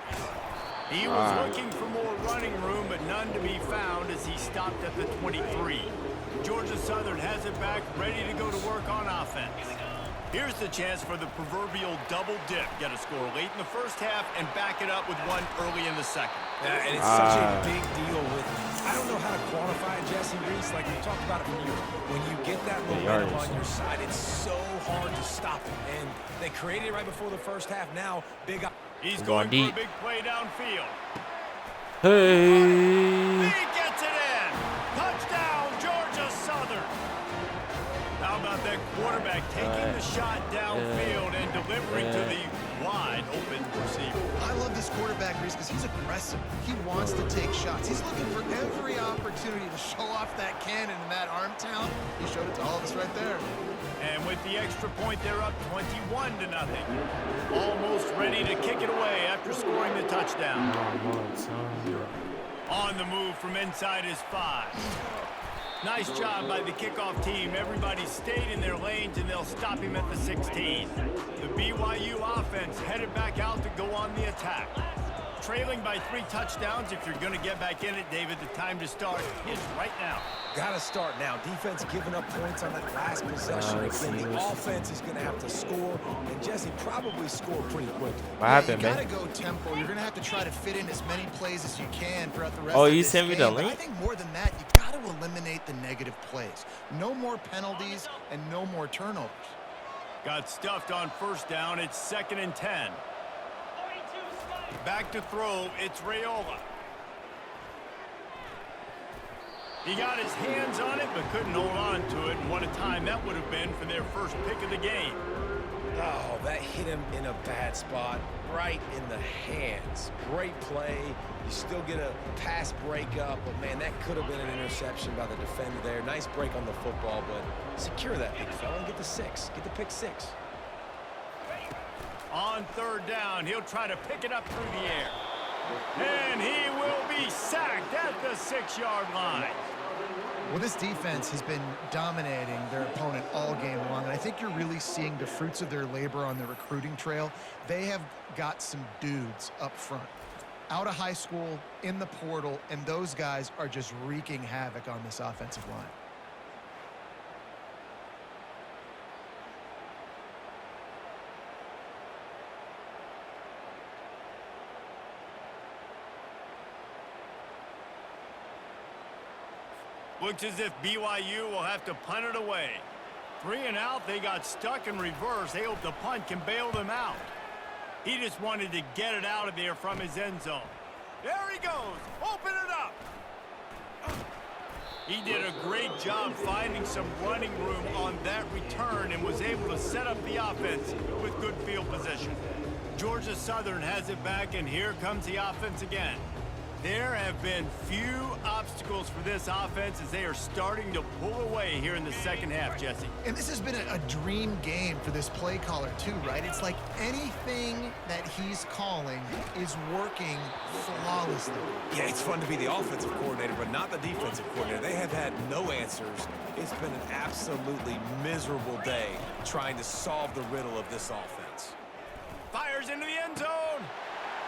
He was looking for more running room, but none to be found as he stopped at the 23. Georgia Southern has it back, ready to go to work on offense. Here's the chance for the proverbial double dip. Get a score late in the first half and back it up with one early in the second. And it's such a big deal with, I don't know how to quantify it, Jesse Reese, like we talked about it for years. When you get that momentum on your side, it's so hard to stop it. And they created it right before the first half. Now, big. He's going for a big play downfield. Hey. He gets it in. Touchdown, Georgia Southern. How about that quarterback taking the shot downfield and delivering to the wide open receiver? I love this quarterback, Reese, because he's aggressive. He wants to take shots. He's looking for every opportunity to show off that cannon and that arm talent. He showed it to all of us right there. And with the extra point, they're up 21-0. Almost ready to kick it away after scoring the touchdown. On the move from inside his 5. Nice job by the kickoff team. Everybody stayed in their lanes, and they'll stop him at the 16. The BYU offense headed back out to go on the attack. Trailing by 3 touchdowns. If you're going to get back in it, David, the time to start is right now. Got to start now. Defense giving up points on that last possession. Again, the offense is going to have to score, and Jesse probably score pretty quickly. What happened, man? man? You got to go tempo. You're going to have to try to fit in as many plays as you can throughout the rest Oh, of you this sent me game. the link? But I think more than that, you got to eliminate the negative plays. No more penalties and no more turnovers. Got stuffed on first down. It's 2nd and 10. Back to throw. It's Raiola. He got his hands on it, but couldn't hold on to it. And what a time that would have been for their first pick of the game. Oh, that hit him in a bad spot, right in the hands. Great play. You still get a pass breakup, but, man, that could have been an interception by the defender there. Nice break on the football, but secure that big fella and get the 6. Get the pick 6. On 3rd down, he'll try to pick it up through the air. And he will be sacked at the 6-yard line. Well, this defense has been dominating their opponent all game long, and I think you're really seeing the fruits of their labor on the recruiting trail. They have got some dudes up front, out of high school, in the portal, and those guys are just wreaking havoc on this offensive line. Looks as if BYU will have to punt it away. 3 and out, they got stuck in reverse. They hope the punt can bail them out. He just wanted to get it out of there from his end zone. There he goes. Open it up. He did a great job finding some running room on that return and was able to set up the offense with good field position. Georgia Southern has it back, and here comes the offense again. There have been few obstacles for this offense as they are starting to pull away here in the second half, Jesse. And this has been a dream game for this play caller too, right? It's like anything that he's calling is working flawlessly. Yeah, it's fun to be the offensive coordinator, but not the defensive coordinator. They have had no answers. It's been an absolutely miserable day trying to solve the riddle of this offense. Fires into the end zone.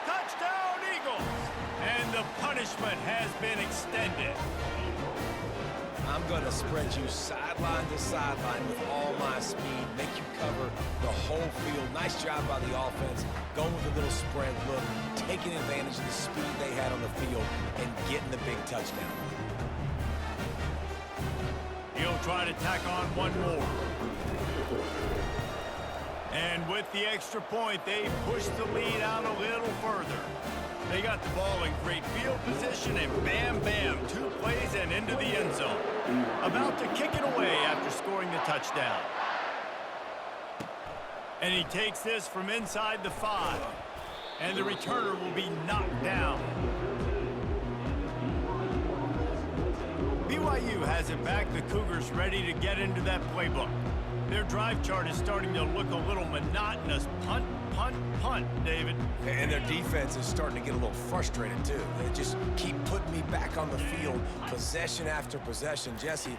Touchdown, Eagles. And the punishment has been extended. I'm going to spread you sideline to sideline with all my speed, make you cover the whole field. Nice job by the offense, going with a little spread look, taking advantage of the speed they had on the field, and getting the big touchdown. He'll try to tack on one more. And with the extra point, they push the lead out a little further. They got the ball in great field position, and bam, bam, 2 plays and into the end zone. About to kick it away after scoring the touchdown. And he takes this from inside the 5. And the returner will be knocked down. BYU has it back. The Cougars ready to get into that playbook. Their drive chart is starting to look a little monotonous. Punt, punt, punt, David. And their defense is starting to get a little frustrated, too. They just keep putting me back on the field, possession after possession. Jesse,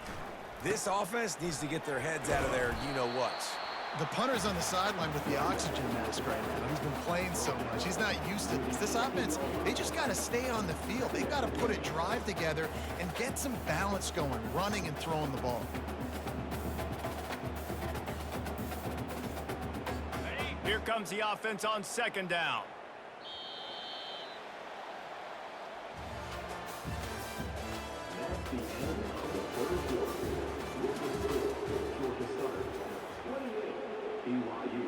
this offense needs to get their heads out of their you-know-whats. The punter's on the sideline with the oxygen mask right now. He's been playing so much. He's not used to this. This offense, they just got to stay on the field. They've got to put a drive together and get some balance going, running and throwing the ball. Here comes the offense on 2nd down. That's the end of the third quarter. With the score, Georgia Southern 28, BYU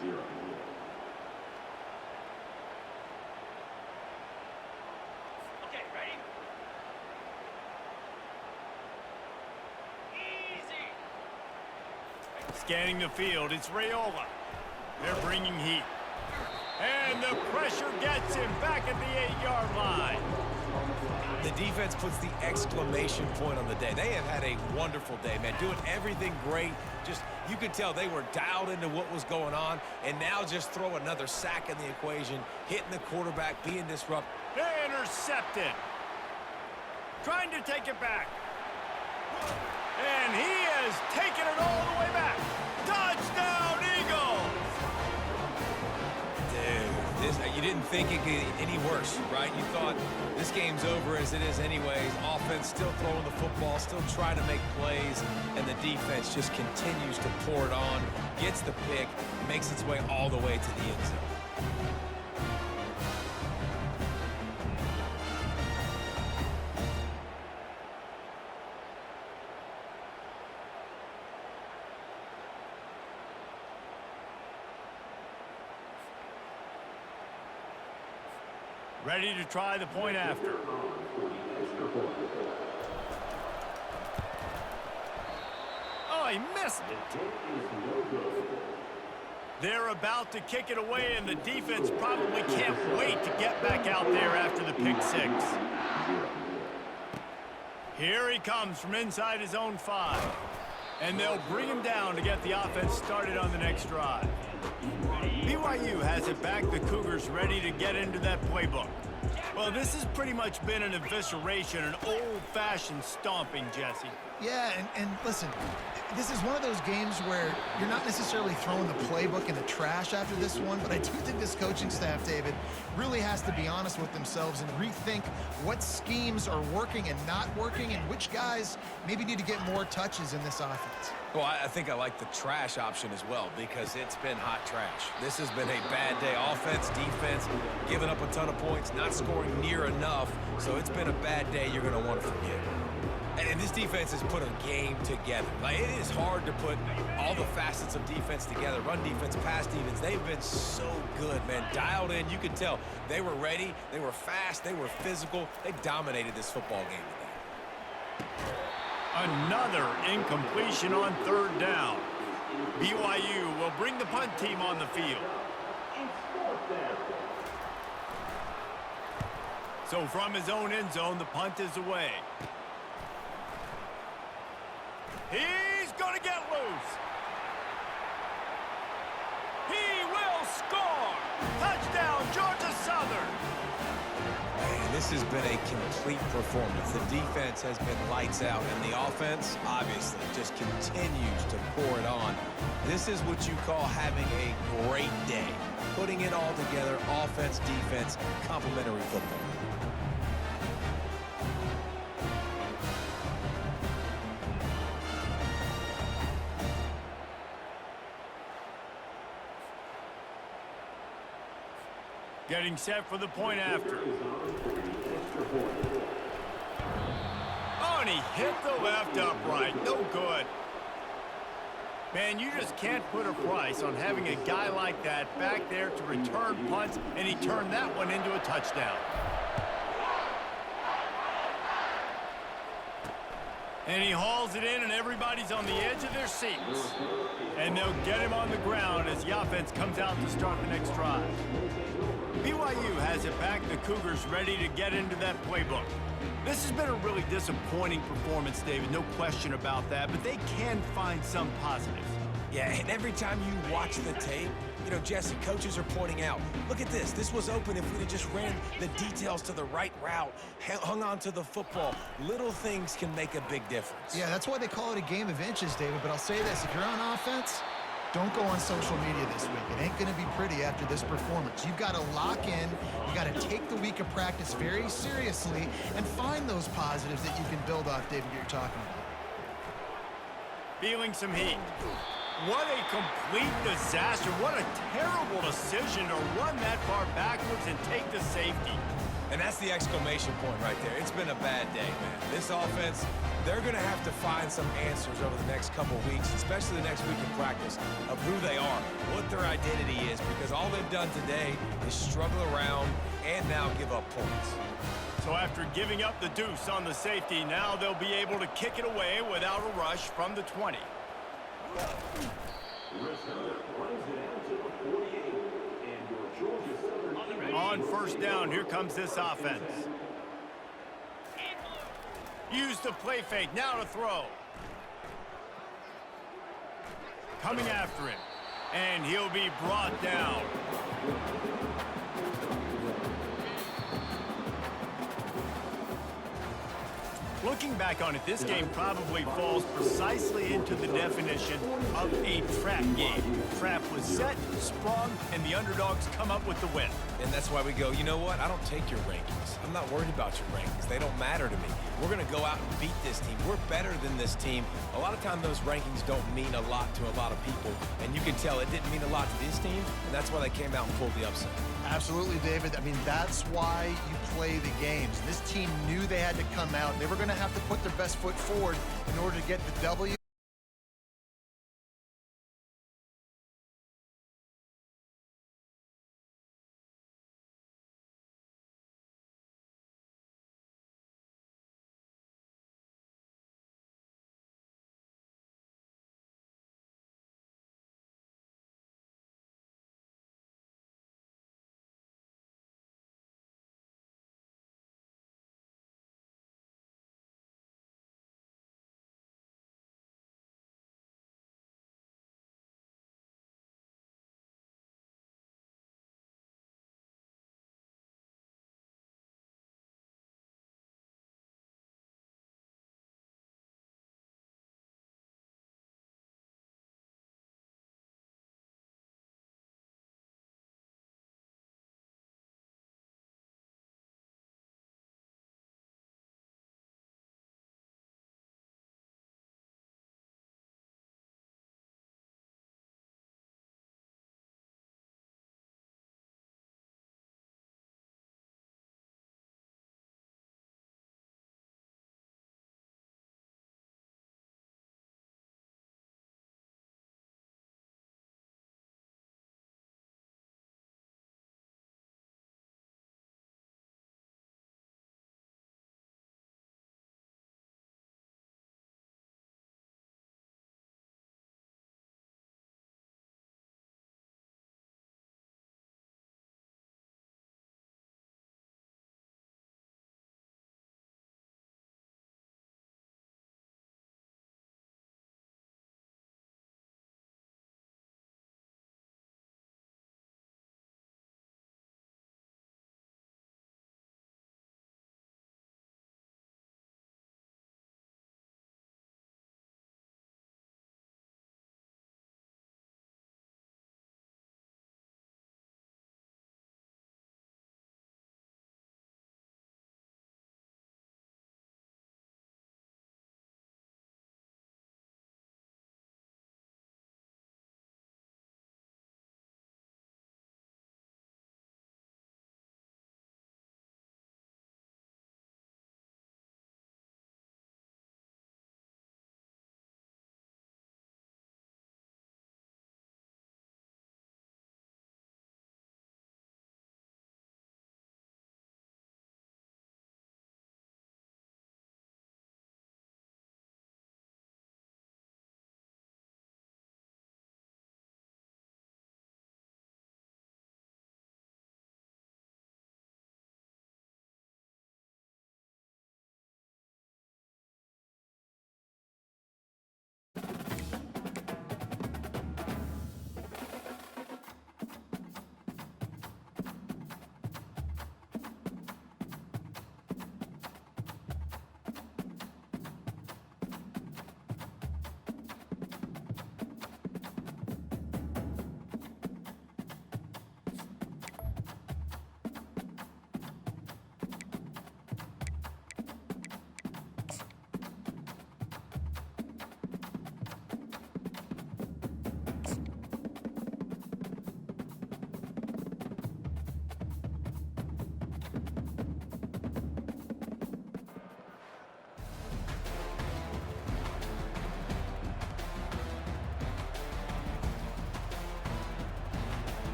0. Okay, ready? Easy. Scanning the field, it's Raiola. They're bringing heat. And the pressure gets him back at the 8-yard line. The defense puts the exclamation point on the day. They have had a wonderful day, man, doing everything great. Just, you could tell they were dialed into what was going on, and now just throw another sack in the equation, hitting the quarterback, being disrupted. Intercepted. Trying to take it back. And he has taken it all the way back. Touchdown, Eagles! Dude, you didn't think it could get any worse, right? You thought this game's over as it is anyways. Offense still throwing the football, still trying to make plays, and the defense just continues to pour it on, gets the pick, makes its way all the way to the end zone. Ready to try the point after. Oh, he missed it. They're about to kick it away, and the defense probably can't wait to get back out there after the pick 6. Here he comes from inside his own 5. And they'll bring him down to get the offense started on the next drive. BYU has it back. The Cougars ready to get into that playbook. Well, this has pretty much been an evisceration, an old-fashioned stomping, Jesse. Yeah, and listen, this is one of those games where you're not necessarily throwing the playbook in the trash after this one, but I do think this coaching staff, David, really has to be honest with themselves and rethink what schemes are working and not working and which guys maybe need to get more touches in this offense. Well, I think I like the trash option as well because it's been hot trash. This has been a bad day. Offense, defense, giving up a ton of points, not scoring near enough. So it's been a bad day you're going to want to forget. And this defense has put a game together. Like, it is hard to put all the facets of defense together. Run defense, pass defense. They've been so good, man. Dialed in. You could tell they were ready. They were fast. They were physical. They dominated this football game today. Another incompletion on 3rd down. BYU will bring the punt team on the field. So from his own end zone, the punt is away. He's going to get loose. He will score. Touchdown, Georgia Southern. Man, this has been a complete performance. The defense has been lights out, and the offense, obviously, just continues to pour it on. This is what you call having a great day. Putting it all together, offense, defense, complementary football. Getting set for the point after. Oh, and he hit the left upright. No good. Man, you just can't put a price on having a guy like that back there to return punts, and he turned that one into a touchdown. And he hauls it in, and everybody's on the edge of their seats. And they'll get him on the ground as the offense comes out to start the next drive. BYU has it back. The Cougars ready to get into that playbook. This has been a really disappointing performance, David, no question about that, but they can find some positives. Yeah, and every time you watch the tape, you know, Jesse, coaches are pointing out, look at this. This was open if we'd have just ran the details to the right route, hung on to the football. Little things can make a big difference. Yeah, that's why they call it a game of inches, David, but I'll say this. If you're on offense, don't go on social media this week. It ain't going to be pretty after this performance. You've got to lock in. You got to take the week of practice very seriously and find those positives that you can build off, David, that you're talking about. Feeling some heat. What a complete disaster. What a terrible decision to run that far backwards and take the safety. And that's the exclamation point right there. It's been a bad day, man. This offense, they're going to have to find some answers over the next couple weeks, especially the next week in practice, of who they are, what their identity is, because all they've done today is struggle around and now give up points. So after giving up the deuce on the safety, now they'll be able to kick it away without a rush from the 20. On first down, here comes this offense. Use the play fake, now to throw. Coming after him, and he'll be brought down. Looking back on it, this game probably falls precisely into the definition of a trap game. Trap was set, sprung, and the underdogs come up with the win. And that's why we go, you know what? I don't take your rankings. I'm not worried about your rankings. They don't matter to me. We're going to go out and beat this team. We're better than this team. A lot of times those rankings don't mean a lot to a lot of people. And you can tell it didn't mean a lot to this team, and that's why they came out and pulled the upset. Absolutely, David. I mean, that's why you play the games. This team knew they had to come out. They were going to have to put their best foot forward in order to get the W.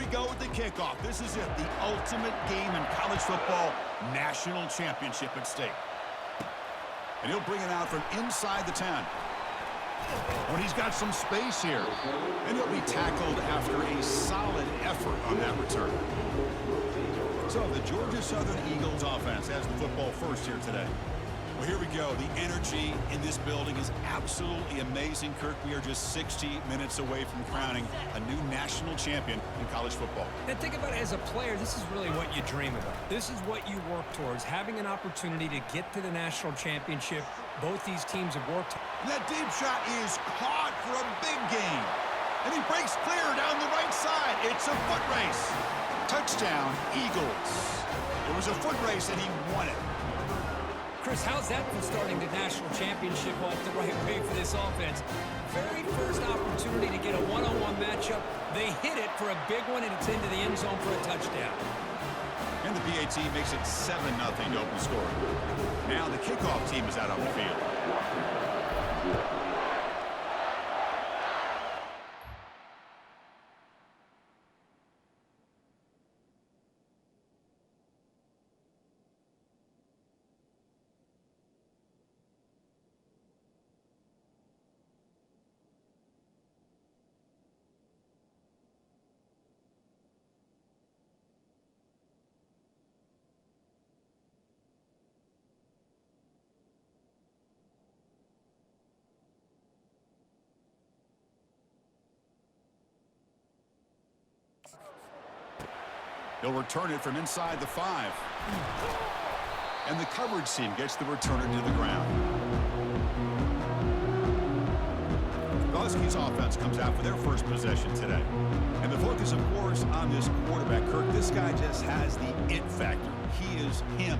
we go with the kickoff. This is it, the ultimate game in college football, national championship at stake. And he'll bring it out from inside the 10. But he's got some space here. And he'll be tackled after a solid effort on that return. So the Georgia Southern Eagles offense has the football first here today. Well, here we go. The energy in this building is absolutely amazing, Kirk. We are just 60 minutes away from crowning a new national champion in college football. And think about it as a player, this is really what you dream about. This is what you work towards, having an opportunity to get to the national championship. Both these teams have worked. And that deep shot is caught for a big gain. And he breaks clear down the right side. It's a foot race. Touchdown, Eagles. It was a foot race, and he won it. Chris, how's that for starting the national championship off the right way for this offense? Very first opportunity to get a one-on-one matchup. They hit it for a big one, and it's into the end zone for a touchdown. And the PAT makes it 7-0 to open score. Now the kickoff team is out on the field. He'll return it from inside the 5. And the coverage team gets the returner to the ground. The Huskies offense comes out for their first possession today. And the focus, of course, on this quarterback, Kirk. This guy just has the it factor. He is him,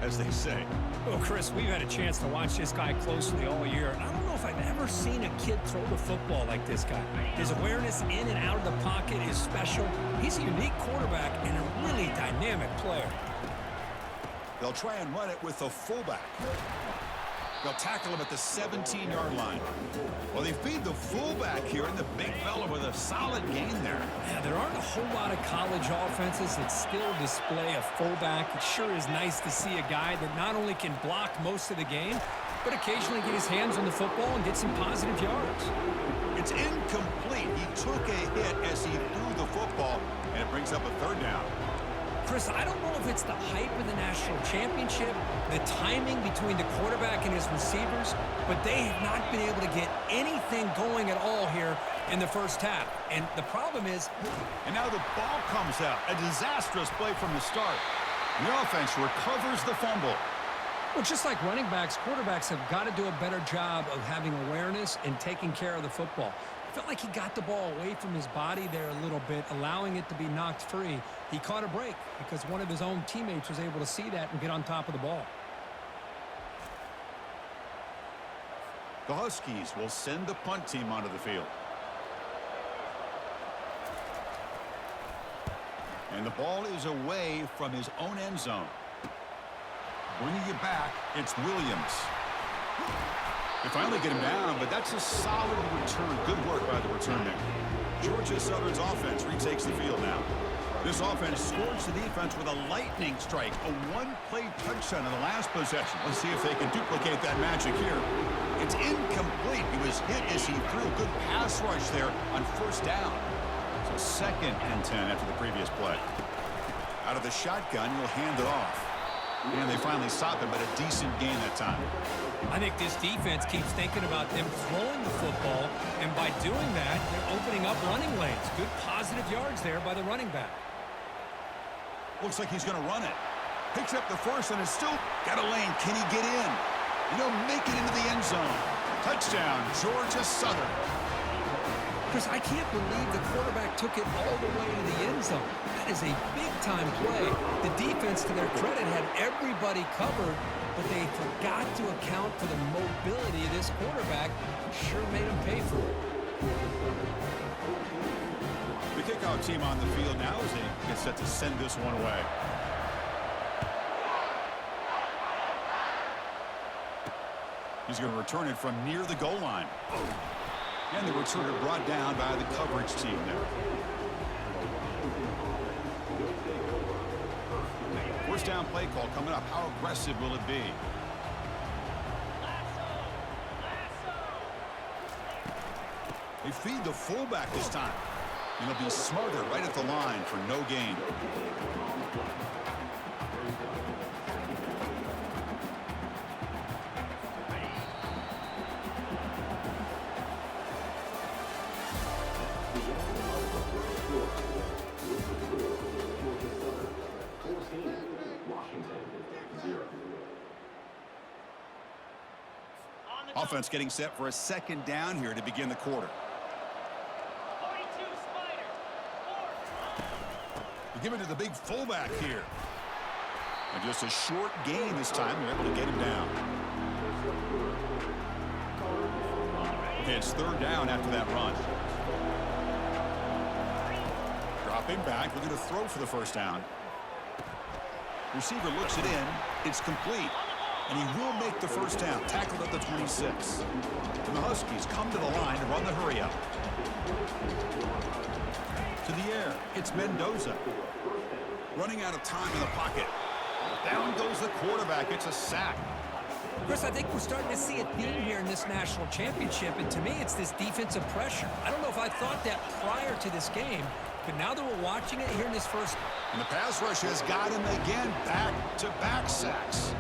as they say. Well, Chris, we've had a chance to watch this guy closely all year. I don't know if I've ever seen a kid throw the football like this guy. His awareness in and out of the pocket is special. He's a unique quarterback and a really dynamic player. They'll try and run it with the fullback. They'll tackle him at the 17-yard line. Well, they feed the fullback here, and the big fella with a solid gain there. Yeah, there aren't a whole lot of college offenses that still display a fullback. It sure is nice to see a guy that not only can block most of the game, but occasionally get his hands on the football and get some positive yards. It's incomplete. He took a hit as he threw the football, and it brings up a third down. Chris, I don't know if it's the hype of the national championship, the timing between the quarterback and his receivers, but they have not been able to get anything going at all here in the first half. And the problem is... And now the ball comes out. A disastrous play from the start. The offense recovers the fumble. Well, just like running backs, quarterbacks have got to do a better job of having awareness and taking care of the football. I felt like he got the ball away from his body there a little bit, allowing it to be knocked free. He caught a break because one of his own teammates was able to see that and get on top of the ball. The Huskies will send the punt team onto the field. And the ball is away from his own end zone. Bringing it back, it's Williams. They finally get him down, but that's a solid return. Good work by the return man. Georgia Southern's offense retakes the field now. This offense scores the defense with a lightning strike, a one-play touchdown in the last possession. Let's see if they can duplicate that magic here. It's incomplete. He was hit as he threw a good pass rush there on first down. So 2nd and 10 after the previous play. Out of the shotgun, he'll hand it off. And they finally stop him, but a decent gain that time. I think this defense keeps thinking about them throwing the football, and by doing that, they're opening up running lanes. Good positive yards there by the running back. Looks like he's going to run it. Picks up the first, and it's still got a lane. Can he get in? Make it into the end zone. Touchdown, Georgia Southern. Chris, I can't believe the quarterback took it all the way to the end zone. That is a big-time play. The defense, to their credit, had everybody covered, but they forgot to account for the mobility of this quarterback. Sure made him pay for it. The kickoff team on the field now as they get set to send this one away. He's going to return it from near the goal line. And the returner brought down by the coverage team there. first down play call coming up. How aggressive will it be? They feed the fullback this time. And he'll be smothered right at the line for no gain. Offense getting set for a second down here to begin the quarter. They give it to the big fullback here. And just a short gain this time. They're able to get him down. It's third down after that run. Dropping back, looking to throw for the first down. Receiver looks it in. It's complete. And he will make the first down, tackled at the 26. And the Huskies come to the line to run the hurry up. To the air, it's Mendoza. Running out of time in the pocket. Down goes the quarterback. It's a sack. Chris, I think we're starting to see a theme here in this national championship, and to me, it's this defensive pressure. I don't know if I thought that prior to this game, but now that we're watching it here in this first... And the pass rush has got him again, back-to-back sacks.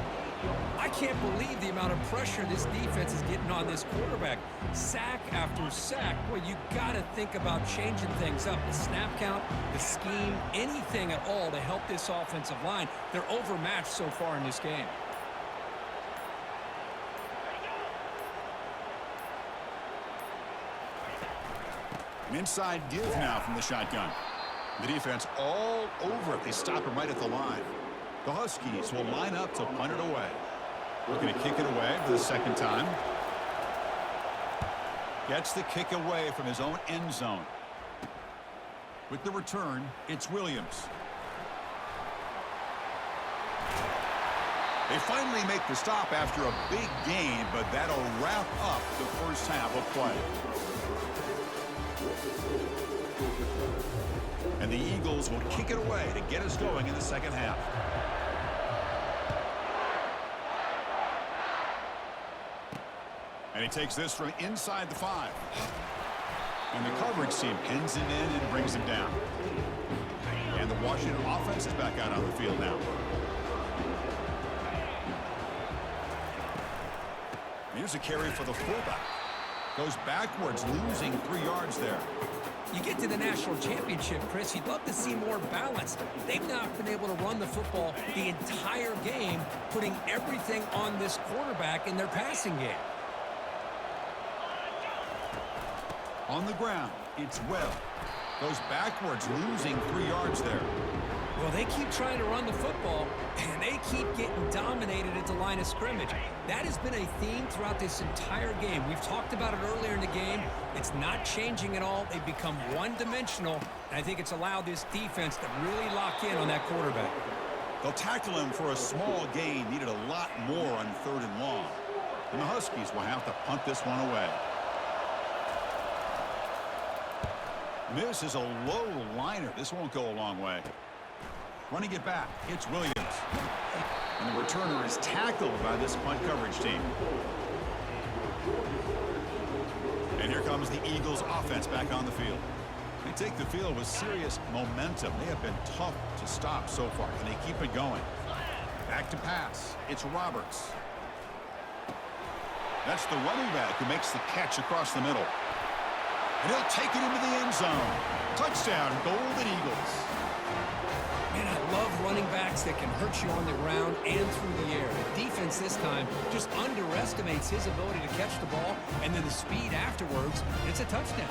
I can't believe the amount of pressure this defense is getting on this quarterback. Sack after sack. Well, you got to think about changing things up. The snap count, the scheme, anything at all to help this offensive line. They're overmatched so far in this game. An inside give now from the shotgun. The defense all over it. They stop him right at the line. The Huskies will line up to punt it away. Looking to kick it away for the second time. Gets the kick away from his own end zone. With the return, it's Williams. They finally make the stop after a big gain, but that'll wrap up the first half of play. And the Eagles will kick it away to get us going in the second half. And he takes this from inside the 5. And the coverage team pins him in and brings him down. And the Washington offense is back out on the field now. Here's a carry for the fullback. Goes backwards, losing 3 yards there. You get to the national championship, Chris, you'd love to see more balance. They've not been able to run the football the entire game, putting everything on this quarterback in their passing game. On the ground, it's Webb. Goes backwards, losing 3 yards there. Well, they keep trying to run the football, and they keep getting dominated at the line of scrimmage. That has been a theme throughout this entire game. We've talked about it earlier in the game. It's not changing at all. They've become one-dimensional, and I think it's allowed this defense to really lock in on that quarterback. They'll tackle him for a small gain. Needed a lot more on 3rd and long. And the Huskies will have to punt this one away. This is a low liner. This won't go a long way. Running it back, it's Williams. And the returner is tackled by this punt coverage team. And here comes the Eagles offense back on the field. They take the field with serious momentum. They have been tough to stop so far. Can they keep it going? Back to pass. It's Roberts. That's the running back who makes the catch across the middle. And he'll take it into the end zone. Touchdown, Golden Eagles. Man, I love running backs that can hurt you on the ground and through the air. The defense this time just underestimates his ability to catch the ball, and then the speed afterwards, it's a touchdown.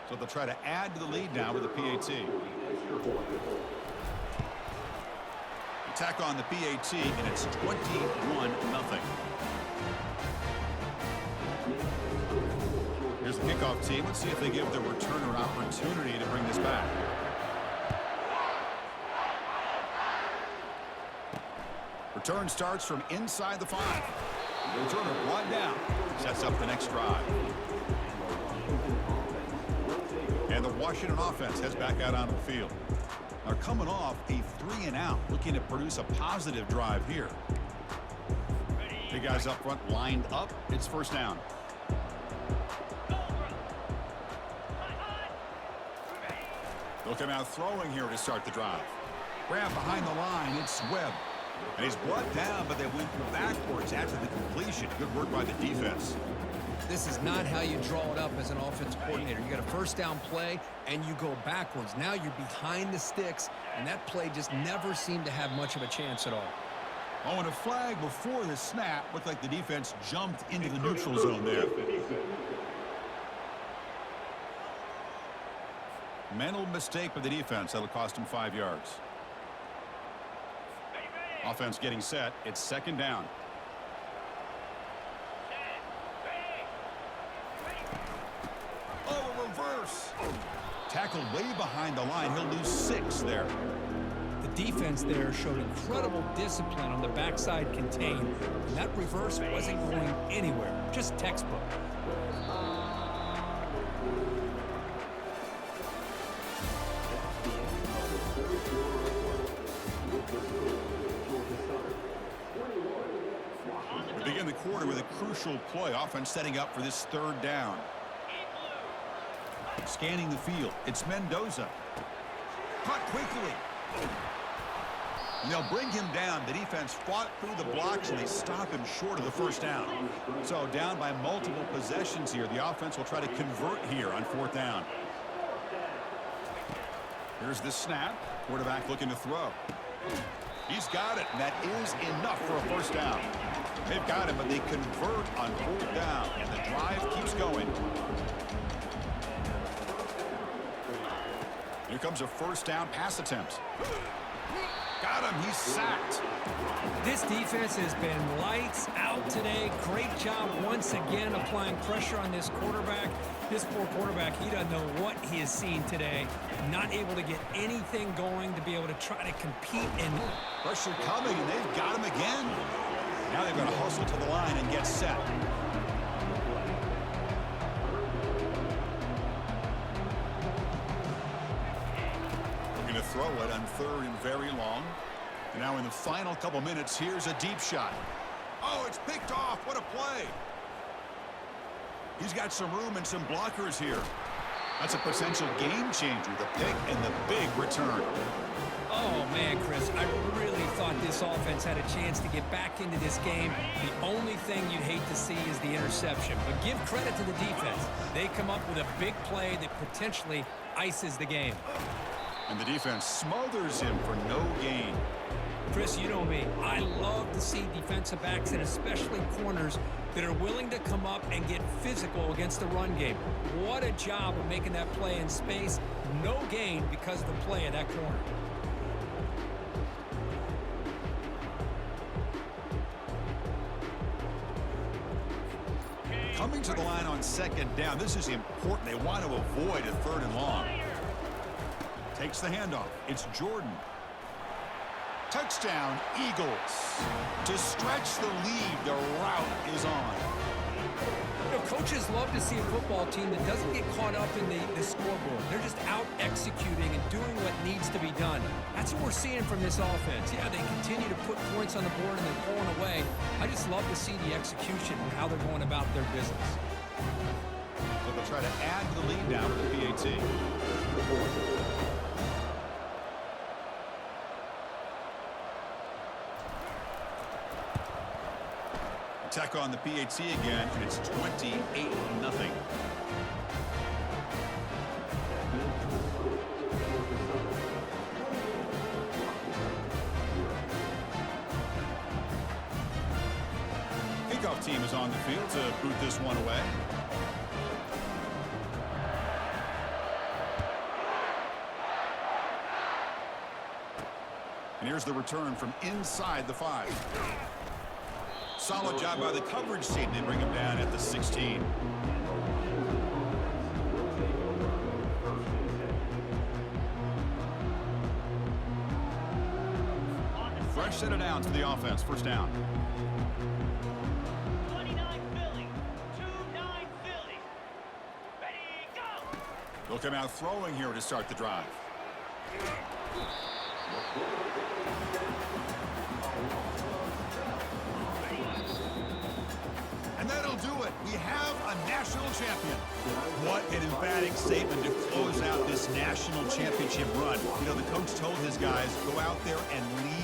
So they'll try to add to the lead now with the PAT. Attack on the PAT, and it's 21-0. kickoff team. Let's see if they give the returner an opportunity to bring this back. Return starts from inside the 5. Returner brought down. Sets up the next drive. And the Washington offense heads back out onto the field. They're coming off a 3-and-out, looking to produce a positive drive here. The guys up front lined up. It's first down. They'll come out throwing here to start the drive. Grab behind the line. It's Webb. And he's brought down, but they went backwards after the completion. Good work by the defense. This is not how you draw it up as an offense coordinator. You got a first down play, and you go backwards. Now you're behind the sticks, and that play just never seemed to have much of a chance at all. Oh, and a flag before the snap. Looked like the defense jumped into the neutral zone there. Mental mistake by the defense. That'll cost him 5 yards. Offense getting set. It's second down. Oh, a reverse. Tackled way behind the line. He'll lose 6 there. The defense there showed incredible discipline on the backside contain, and that reverse wasn't going anywhere. Just textbook. We begin the quarter with a crucial play. Offense setting up for this third down. Scanning the field. It's Mendoza. Caught quickly. And they'll bring him down. The defense fought through the blocks, and they stop him short of the first down. So down by multiple possessions here. The offense will try to convert here on fourth down. Here's the snap. Quarterback looking to throw. He's got it, and that is enough for a first down. They've got it, but they convert on fourth down, and the drive keeps going. Here comes a first down pass attempt. Got him. He's sacked. This defense has been lights out today. Great job once again applying pressure on this quarterback. This poor quarterback, he doesn't know what he has seen today. Not able to get anything going to be able to try to compete in. Pressure coming, and they've got him again. Now they've got to hustle to the line and get set. Looking to throw it on third and very long. And now in the final couple minutes, here's a deep shot. Oh, it's picked off. What a play. He's got some room and some blockers here. That's a potential game changer, the pick and the big return. Oh, man, Chris, I really thought this offense had a chance to get back into this game. The only thing you'd hate to see is the interception. But give credit to the defense. They come up with a big play that potentially ices the game. And the defense smothers him for no gain. Chris, you know me. I love to see defensive backs and especially corners that are willing to come up and get physical against the run game. What a job of making that play in space. No gain because of the play of that corner. Coming to the line on second down. This is important. They want to avoid a third and long. Takes the handoff. It's Jordan. Touchdown, Eagles. To stretch the lead, the route is on. You know, coaches love to see a football team that doesn't get caught up in the scoreboard. They're just out executing and doing what needs to be done. That's what we're seeing from this offense. Yeah, they continue to put points on the board and they're pulling away. I just love to see the execution and how they're going about their business. So they'll try to add to the lead now with the PAT. Attack on the PAT again, and it's 28-0. Kickoff team is on the field to boot this one away. And here's the return from inside the 5. Solid job by the coverage team. They bring him down at the 16. Fresh set of downs for the offense. First down. 29 Philly. 2-9 Philly. Ready, go! They'll come out throwing here to start the drive. And that'll do it. We have a national champion. What an emphatic statement to close out this national championship run. You know, the coach told his guys, go out there and leave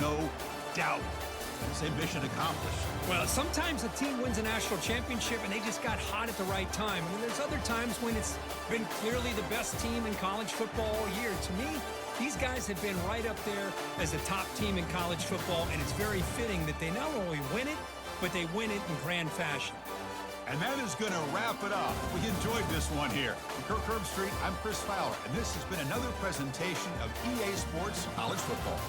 no doubt. Same mission accomplished. Well, sometimes a team wins a national championship and they just got hot at the right time. And then there's other times when it's been clearly the best team in college football all year. To me, these guys have been right up there as the top team in college football, and it's very fitting that they not only win it, but they win it in grand fashion. And that is going to wrap it up. We enjoyed this one here. From Kirk Herbstreit, I'm Chris Fowler, and this has been another presentation of EA Sports College Football.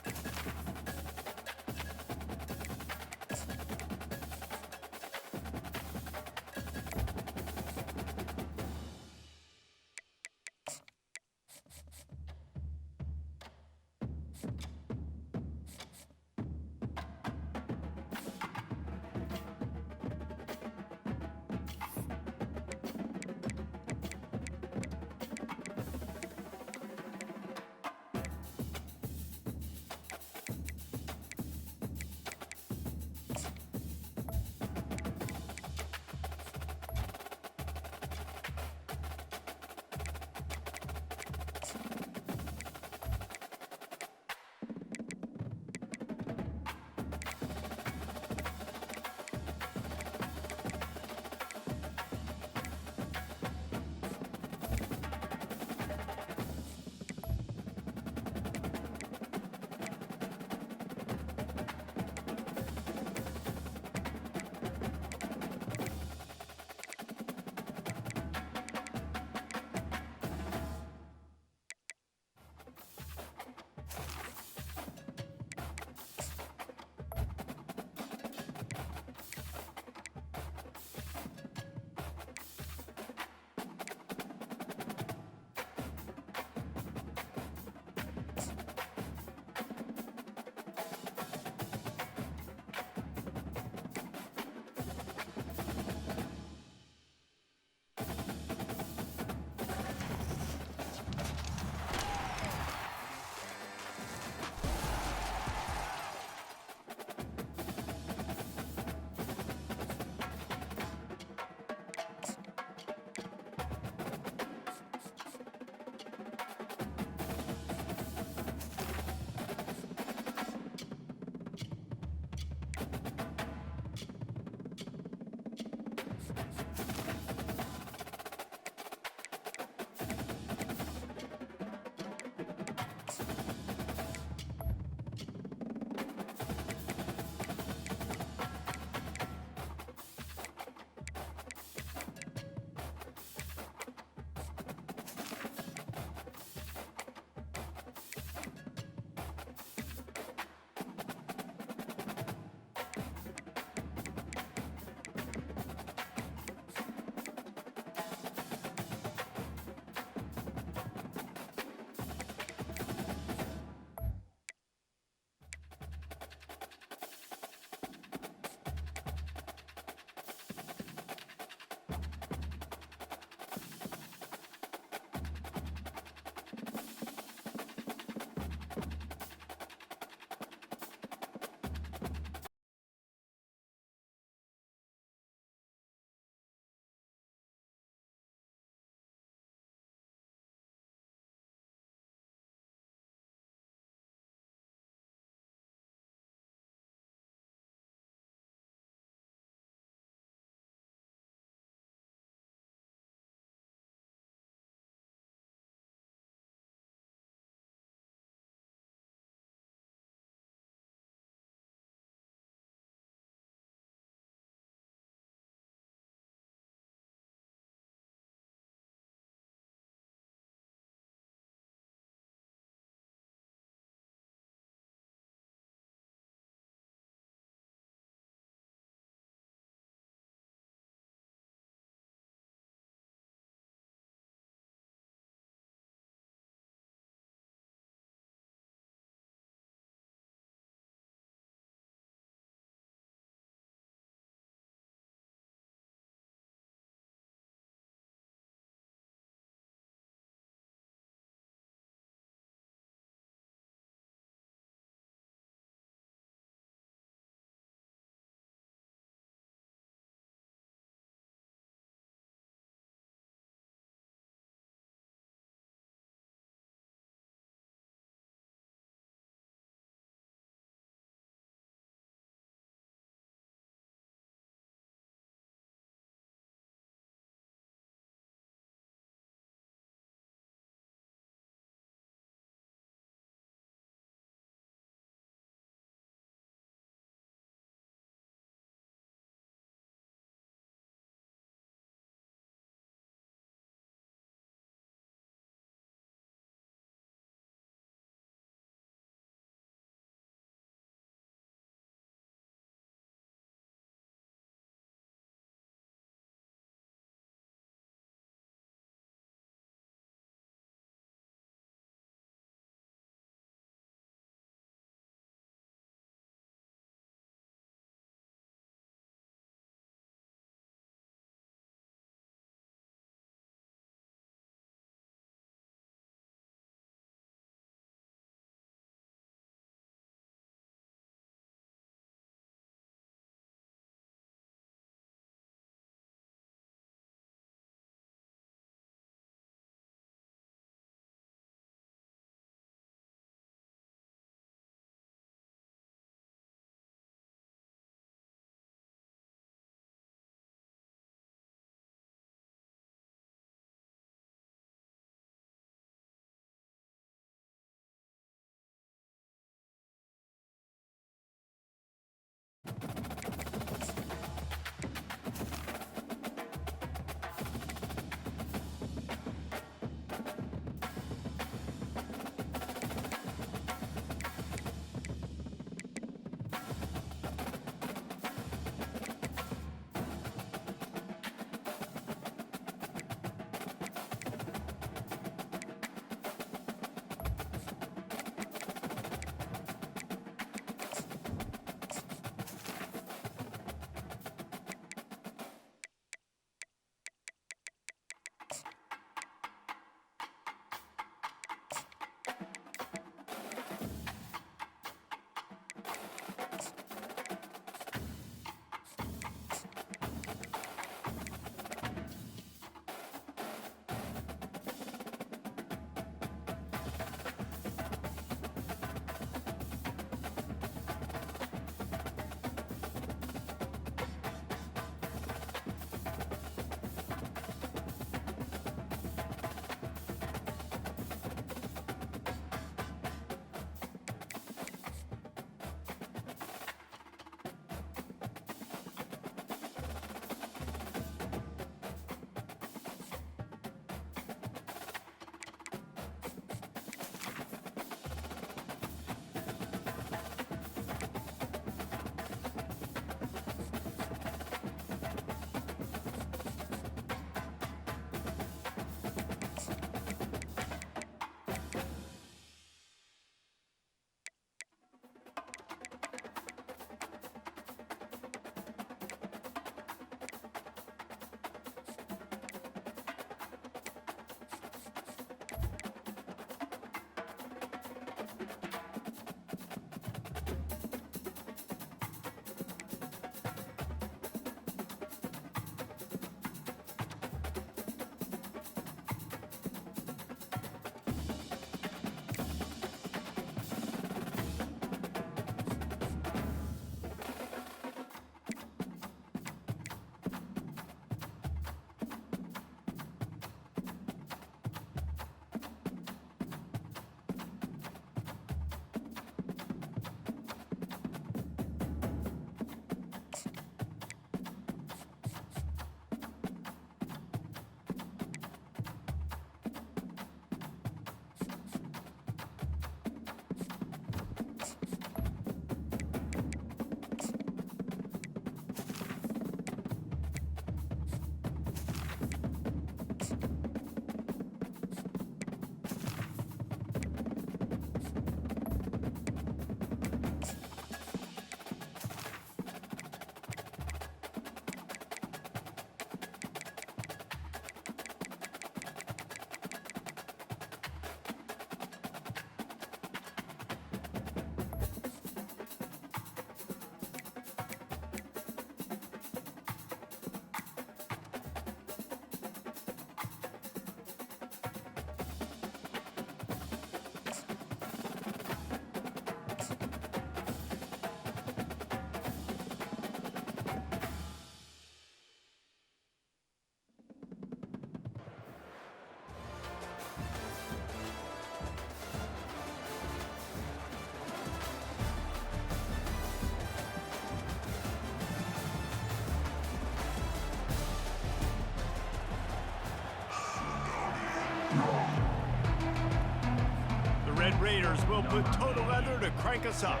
Raiders will put total leather to crank us up.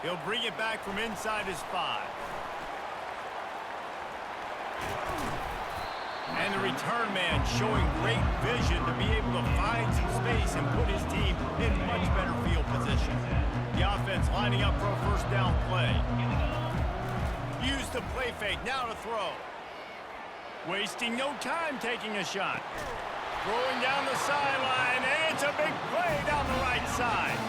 He'll bring it back from inside his 5. And the return man showing great vision to be able to find some space and put his team in much better field position. The offense lining up for a first down play. Use the play fake, now to throw. Wasting no time taking a shot. Throwing down the sideline, and it's a big play down the right side.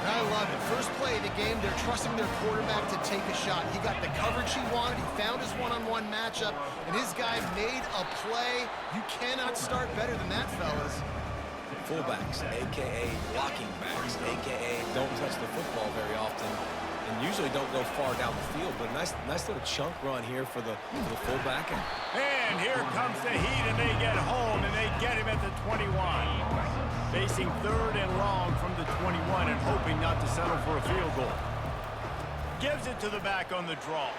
I love it. First play of the game, they're trusting their quarterback to take a shot. He got the coverage he wanted. He found his one-on-one matchup, and his guy made a play. You cannot start better than that, fellas. Fullbacks, a.k.a. blocking backs, a.k.a. don't touch the football very often, and usually don't go far down the field. But a nice little chunk run here for the fullback. And here comes the heat, and they get home, and they get him at the 21. Facing 3rd and long from the 21 and hoping not to settle for a field goal. Gives it to the back on the draw.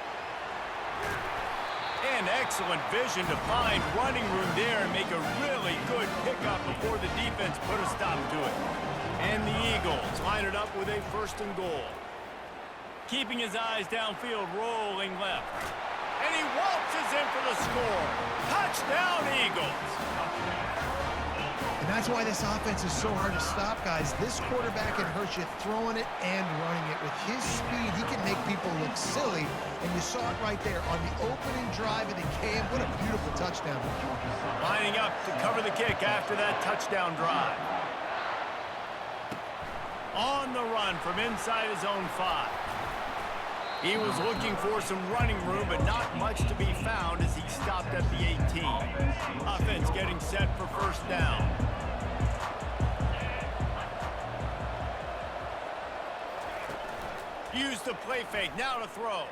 And excellent vision to find running room there and make a really good pickup before the defense put a stop to it. And the Eagles line it up with a 1st and goal. Keeping his eyes downfield, rolling left. And he waltzes in for the score. Touchdown, Eagles. And that's why this offense is so hard to stop, guys. This quarterback can hurt you throwing it and running it. With his speed, he can make people look silly. And you saw it right there on the opening drive of the game. What a beautiful touchdown. Lining up to cover the kick after that touchdown drive. On the run from inside his own 5. He was looking for some running room, but not much to be found as he stopped at the 18. Offense getting set for first down. Use the play fake, now to throw.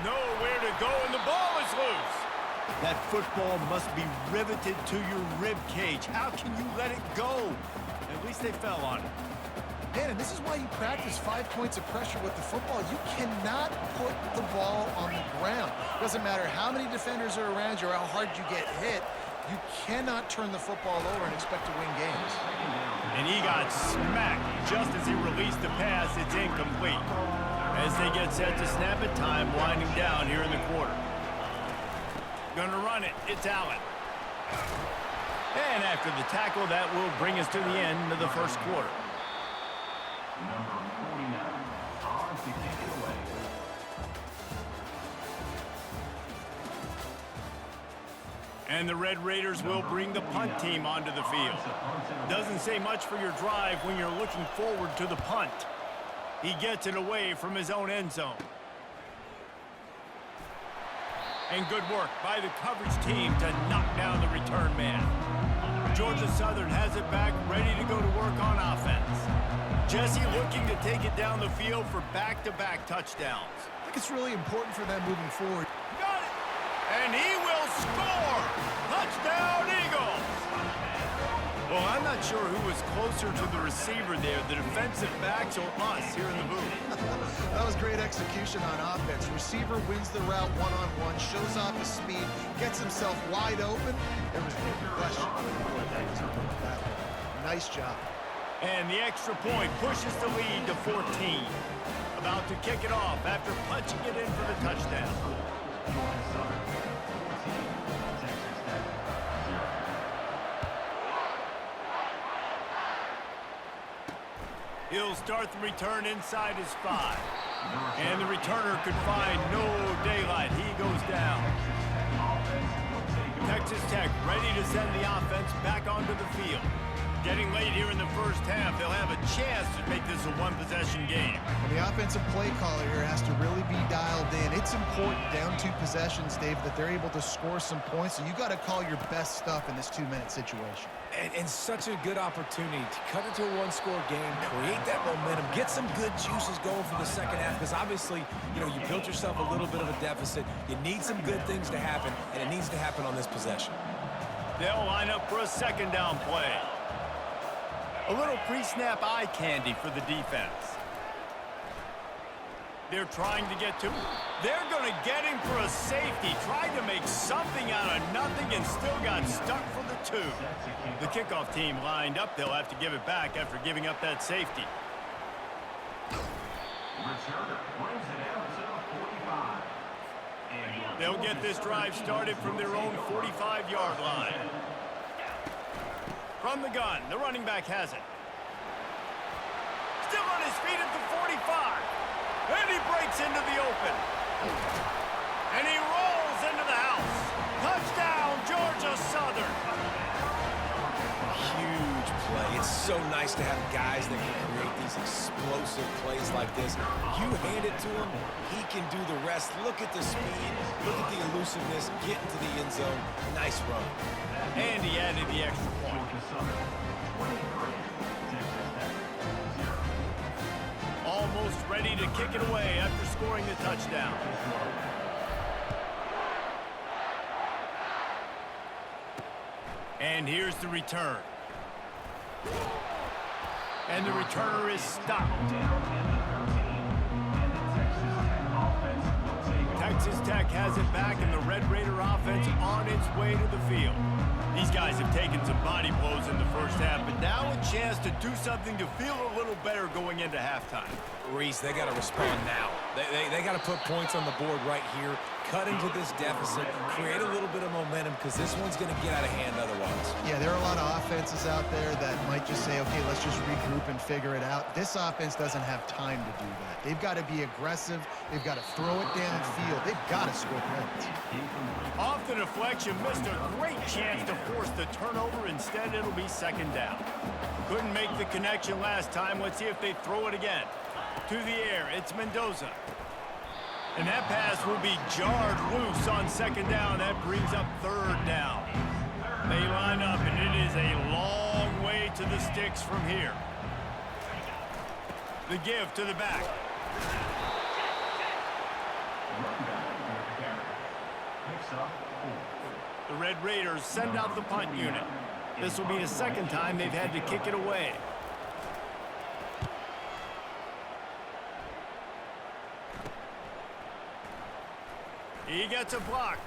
Nowhere to go, and the ball is loose. That football must be riveted to your rib cage. How can you let it go? At least they fell on it. Man, and this is why you practice 5 points of pressure with the football. You cannot put the ball on the ground. Doesn't matter how many defenders are around you or how hard you get hit. You cannot turn the football over and expect to win games. And he got smacked just as he released the pass. It's incomplete. As they get set to snap it, time winding down here in the quarter. Gonna run it. It's Allen. And after the tackle, that will bring us to the end of the first quarter. Number 49, on to kick it away. And the Red Raiders will bring the punt team onto the field. Doesn't say much for your drive when you're looking forward to the punt. He gets it away from his own end zone. And good work by the coverage team to knock down the return man. Georgia Southern has it back, ready to go to work on offense. Jesse looking to take it down the field for back-to-back touchdowns. I think it's really important for them moving forward. Got it! And he will score! Touchdown, Eagles! Well, I'm not sure who was closer to the receiver there, the defensive backs or us here in the booth. That was great execution on offense. Receiver wins the route one-on-one, shows off his speed, gets himself wide open. There was no question. Nice job. And the extra point pushes the lead to 14. About to kick it off after punching it in for the touchdown. He'll start the return inside his 5. And the returner could find no daylight. He goes down. Texas Tech ready to send the offense back onto the field. Getting late here in the first half, they'll have a chance to make this a one-possession game. And the offensive play caller here has to really be dialed in. It's important down 2 possessions, Dave, that they're able to score some points. So you got to call your best stuff in this 2-minute situation. And such a good opportunity to cut into a 1-score game, create that momentum, get some good juices going for the second half, because obviously, you know, you built yourself a little bit of a deficit. You need some good things to happen, and it needs to happen on this possession. They'll line up for a second down play. A little pre-snap eye candy for the defense. They're trying to get to him. They're going to get him for a safety. Tried to make something out of nothing and still got stuck for the 2. The kickoff team lined up. They'll have to give it back after giving up that safety. Returner brings it out to the 45. They'll get this drive started from their own 45-yard line. From the gun, the running back has it. Still on his feet at the 45. And he breaks into the open. And he rolls into the house. Touchdown, Georgia Southern. Huge play. It's so nice to have guys that can create these explosive plays like this. You hand it to him, he can do the rest. Look at the speed. Look at the elusiveness. Get into the end zone. Nice run. And he added the extra point. Georgia Southern 23. Texas Tech 0. Almost ready to kick it away after scoring the touchdown. And here's the return. And the returner is stopped. Texas Tech has it back, and the Red Raider offense on its way to the field. These guys have taken some body blows in the first half, but now a chance to do something to feel a little better going into halftime. Reese, they got to respond now. They got to put points on the board right here, cut into this deficit, create a little bit of momentum, because this one's going to get out of hand otherwise. Yeah, there are a lot of offenses out there that might just say, okay, let's just regroup and figure it out. This offense doesn't have time to do that. They've got to be aggressive. They've got to throw it downfield. They've got to score points. Off the deflection, missed a great chance to force the turnover. Instead, it'll be second down. Couldn't make the connection last time. Let's see if they throw it again. To the air, it's Mendoza. And that pass will be jarred loose on second down. That brings up third down. They line up, and it is a long way to the sticks from here. The give to the back. The Red Raiders send out the punt unit. This will be the second time they've had to kick it away. He gets a block.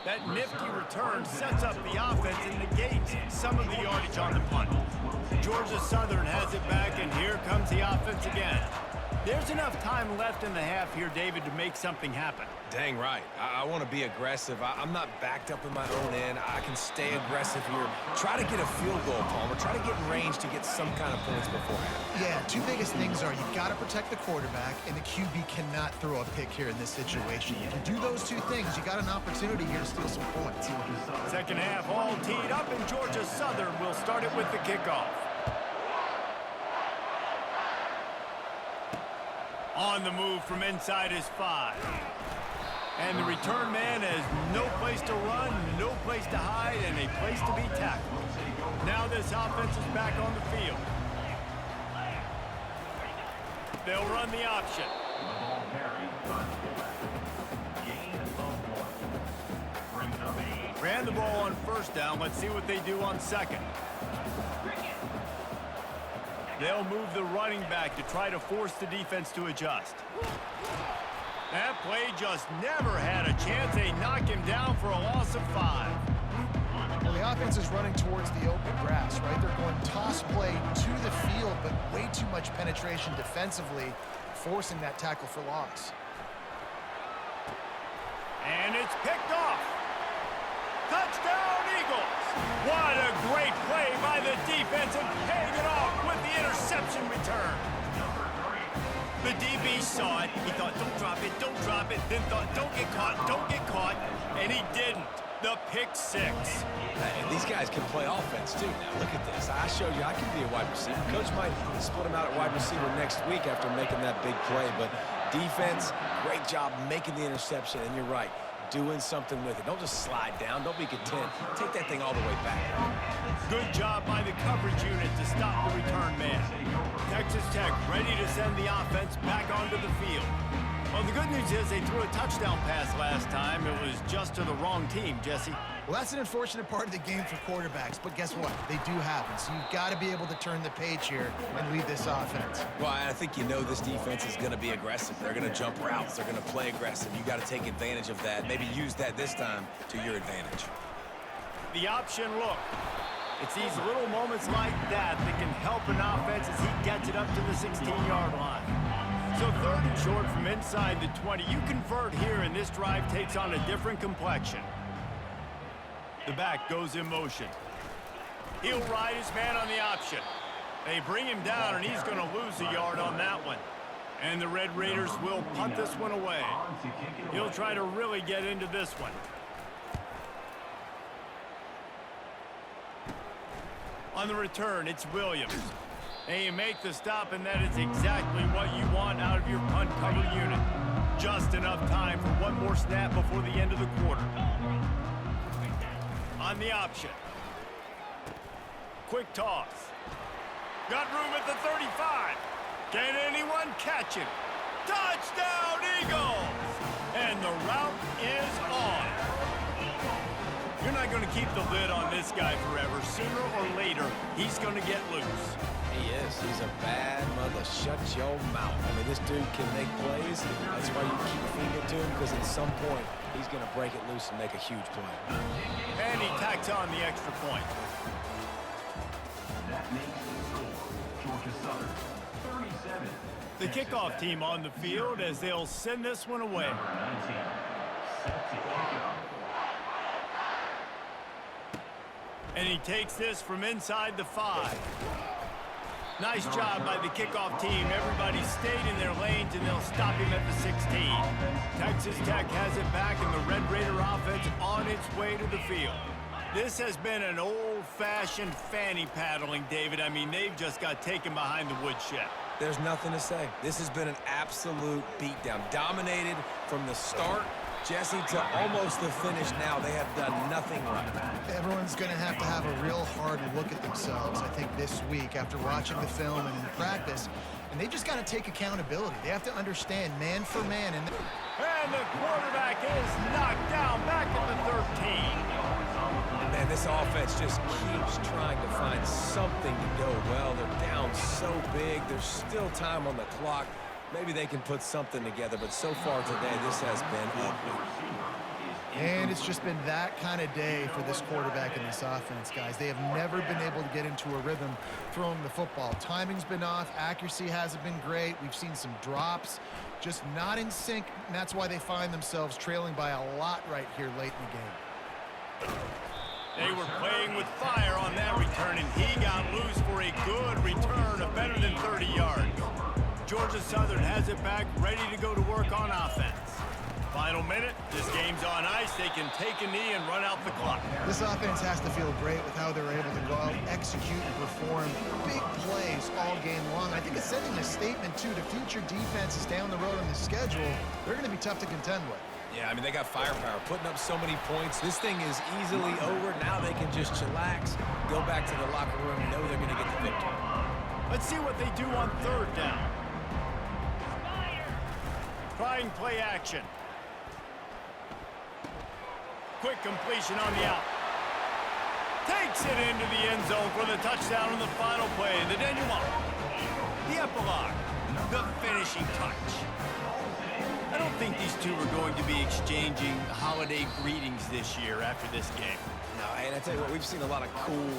That nifty return sets up the offense and negates some of the yardage on the punt. Georgia Southern has it back, and here comes the offense again. There's enough time left in the half here, David, to make something happen. Dang right. I want to be aggressive. I'm not backed up in my own end. I can stay aggressive here. Try to get a field goal, Palmer. Try to get in range to get some kind of points beforehand. Yeah, two biggest things are you've got to protect the quarterback, and the QB cannot throw a pick here in this situation. If you do those two things, you got an opportunity here to steal some points. Second half all teed up, and Georgia Southern will start it with the kickoff. On the move from inside his 5. And the return man has no place to run, no place to hide, and a place to be tackled. Now this offense is back on the field. They'll run the option. Ran the ball on first down. Let's see what they do on second. They'll move the running back to try to force the defense to adjust. That play just never had a chance. They knock him down for a loss of 5. Well, the offense is running towards the open grass, right? They're going toss play to the field, but way too much penetration defensively, forcing that tackle for loss. And it's picked off. Touchdown, Eagles! What a great play by the defense, and paying it off with the interception return. The DB saw it. He thought, don't drop it, don't drop it. Then thought, don't get caught, and he didn't. The pick 6. And these guys can play offense, too. Now, look at this. I showed you I can be a wide receiver. Coach might split him out at wide receiver next week after making that big play. But defense, great job making the interception. And you're right, doing something with it. Don't just slide down. Don't be content. Take that thing all the way back. Good job by the coverage unit to stop the return man. Texas Tech ready to send the offense back onto the field. Well, the good news is they threw a touchdown pass last time. It was just to the wrong team, Jesse. Well, that's an unfortunate part of the game for quarterbacks, but guess what? They do happen, so you've got to be able to turn the page here and lead this offense. Well, I think you know this defense is going to be aggressive. They're going to jump routes. They're going to play aggressive. You got to take advantage of that. Maybe use that this time to your advantage. The option look. It's these little moments like that that can help an offense as he gets it up to the 16-yard line. So 3rd and short from inside the 20. You convert here, and this drive takes on a different complexion. The back goes in motion. He'll ride his man on the option. They bring him down, and he's going to lose a yard on that one. And the Red Raiders will punt this one away. He'll try to really get into this one. On the return, it's Williams. And you make the stop, and that is exactly what you want out of your punt cover unit. Just enough time for one more snap before the end of the quarter. On the option. Quick toss. Got room at the 35. Can anyone catch him? Touchdown, Eagles! And the route is on. You're not going to keep the lid on this guy forever. Sooner or later, he's going to get loose. He is. He's a bad mother. Shut your mouth. I mean, this dude can make plays. That's why you keep feeding it to him, because at some point, he's going to break it loose and make a huge play. And he tacks on the extra point. That makes the score. Georgia Southern, 37. The kickoff team on the field as they'll send this one away. Number 19, set to kick it off. And he takes this from inside the 5. Nice job by the kickoff team. Everybody stayed in their lanes, and they'll stop him at the 16. Texas Tech has it back, and the Red Raider offense on its way to the field. This has been an old-fashioned fanny paddling, David. I mean, they've just got taken behind the woodshed. There's nothing to say. This has been an absolute beatdown. Dominated from the start, Jesse, to almost the finish now. They have done nothing right. Everyone's going to have a real hard look at themselves, I think, this week after watching the film and in practice. And they just got to take accountability. They have to understand man for man. And the quarterback is knocked down back at the 13. Man, this offense just keeps trying to find something to go well. They're down so big. There's still time on the clock. Maybe they can put something together, but so far today, this has been ugly. And it's just been that kind of day for this quarterback and this offense, guys. They have never been able to get into a rhythm throwing the football. Timing's been off. Accuracy hasn't been great. We've seen some drops, just not in sync, and that's why they find themselves trailing by a lot right here late in the game. They were playing with fire on that return, and he got loose for a good return of better than 30 yards. Georgia Southern has it back, ready to go to work on offense. Final minute, this game's on ice. They can take a knee and run out the clock. This offense has to feel great with how they're able to go out, execute, and perform big plays all game long. I think it's sending a statement, too, to future defenses down the road on the schedule. They're going to be tough to contend with. Yeah, I mean, they got firepower, putting up so many points. This thing is easily over. Now they can just chillax, go back to the locker room, know they're going to get the victory. Let's see what they do on 3rd down. Trying play action. Quick completion on the out. Takes it into the end zone for the touchdown on the final play. The denouement. The epilogue. The finishing touch. I don't think these two are going to be exchanging holiday greetings this year after this game. No, and I tell you what, we've seen a lot of cool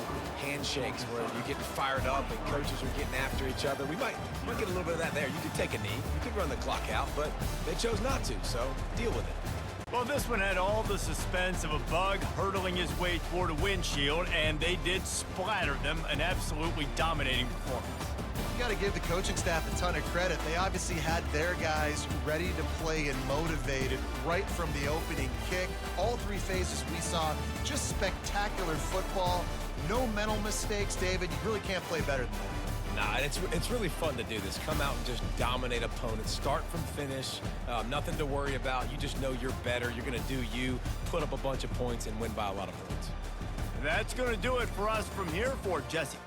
handshakes where you're getting fired up and coaches are getting after each other. We might get a little bit of that there. You could take a knee, you could run the clock out, but they chose not to, so deal with it. Well, this one had all the suspense of a bug hurtling his way toward a windshield, and they did splatter them, an absolutely dominating performance. You got to give the coaching staff a ton of credit. They obviously had their guys ready to play and motivated right from the opening kick. All 3 phases we saw just spectacular football. No mental mistakes, David. You really can't play better than that. Nah, it's really fun to do this. Come out and just dominate opponents. Start from finish. Nothing to worry about. You just know you're better. You're going to do you, put up a bunch of points, and win by a lot of points. That's going to do it for us from here for Jesse.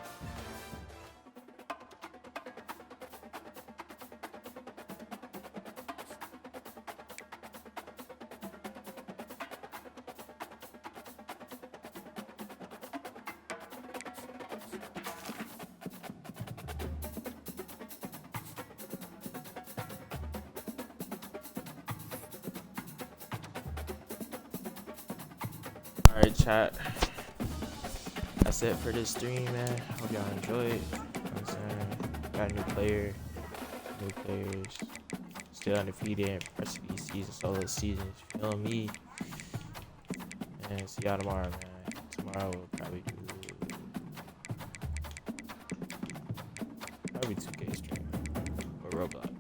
Alright, chat. That's it for this stream, man. Hope y'all enjoyed. You know what I'm saying? Got a new player. New players. Still undefeated. Rest of these seasons, solo seasons. Feel me? And see y'all tomorrow, man. Tomorrow we'll probably do 2K stream or Roblox.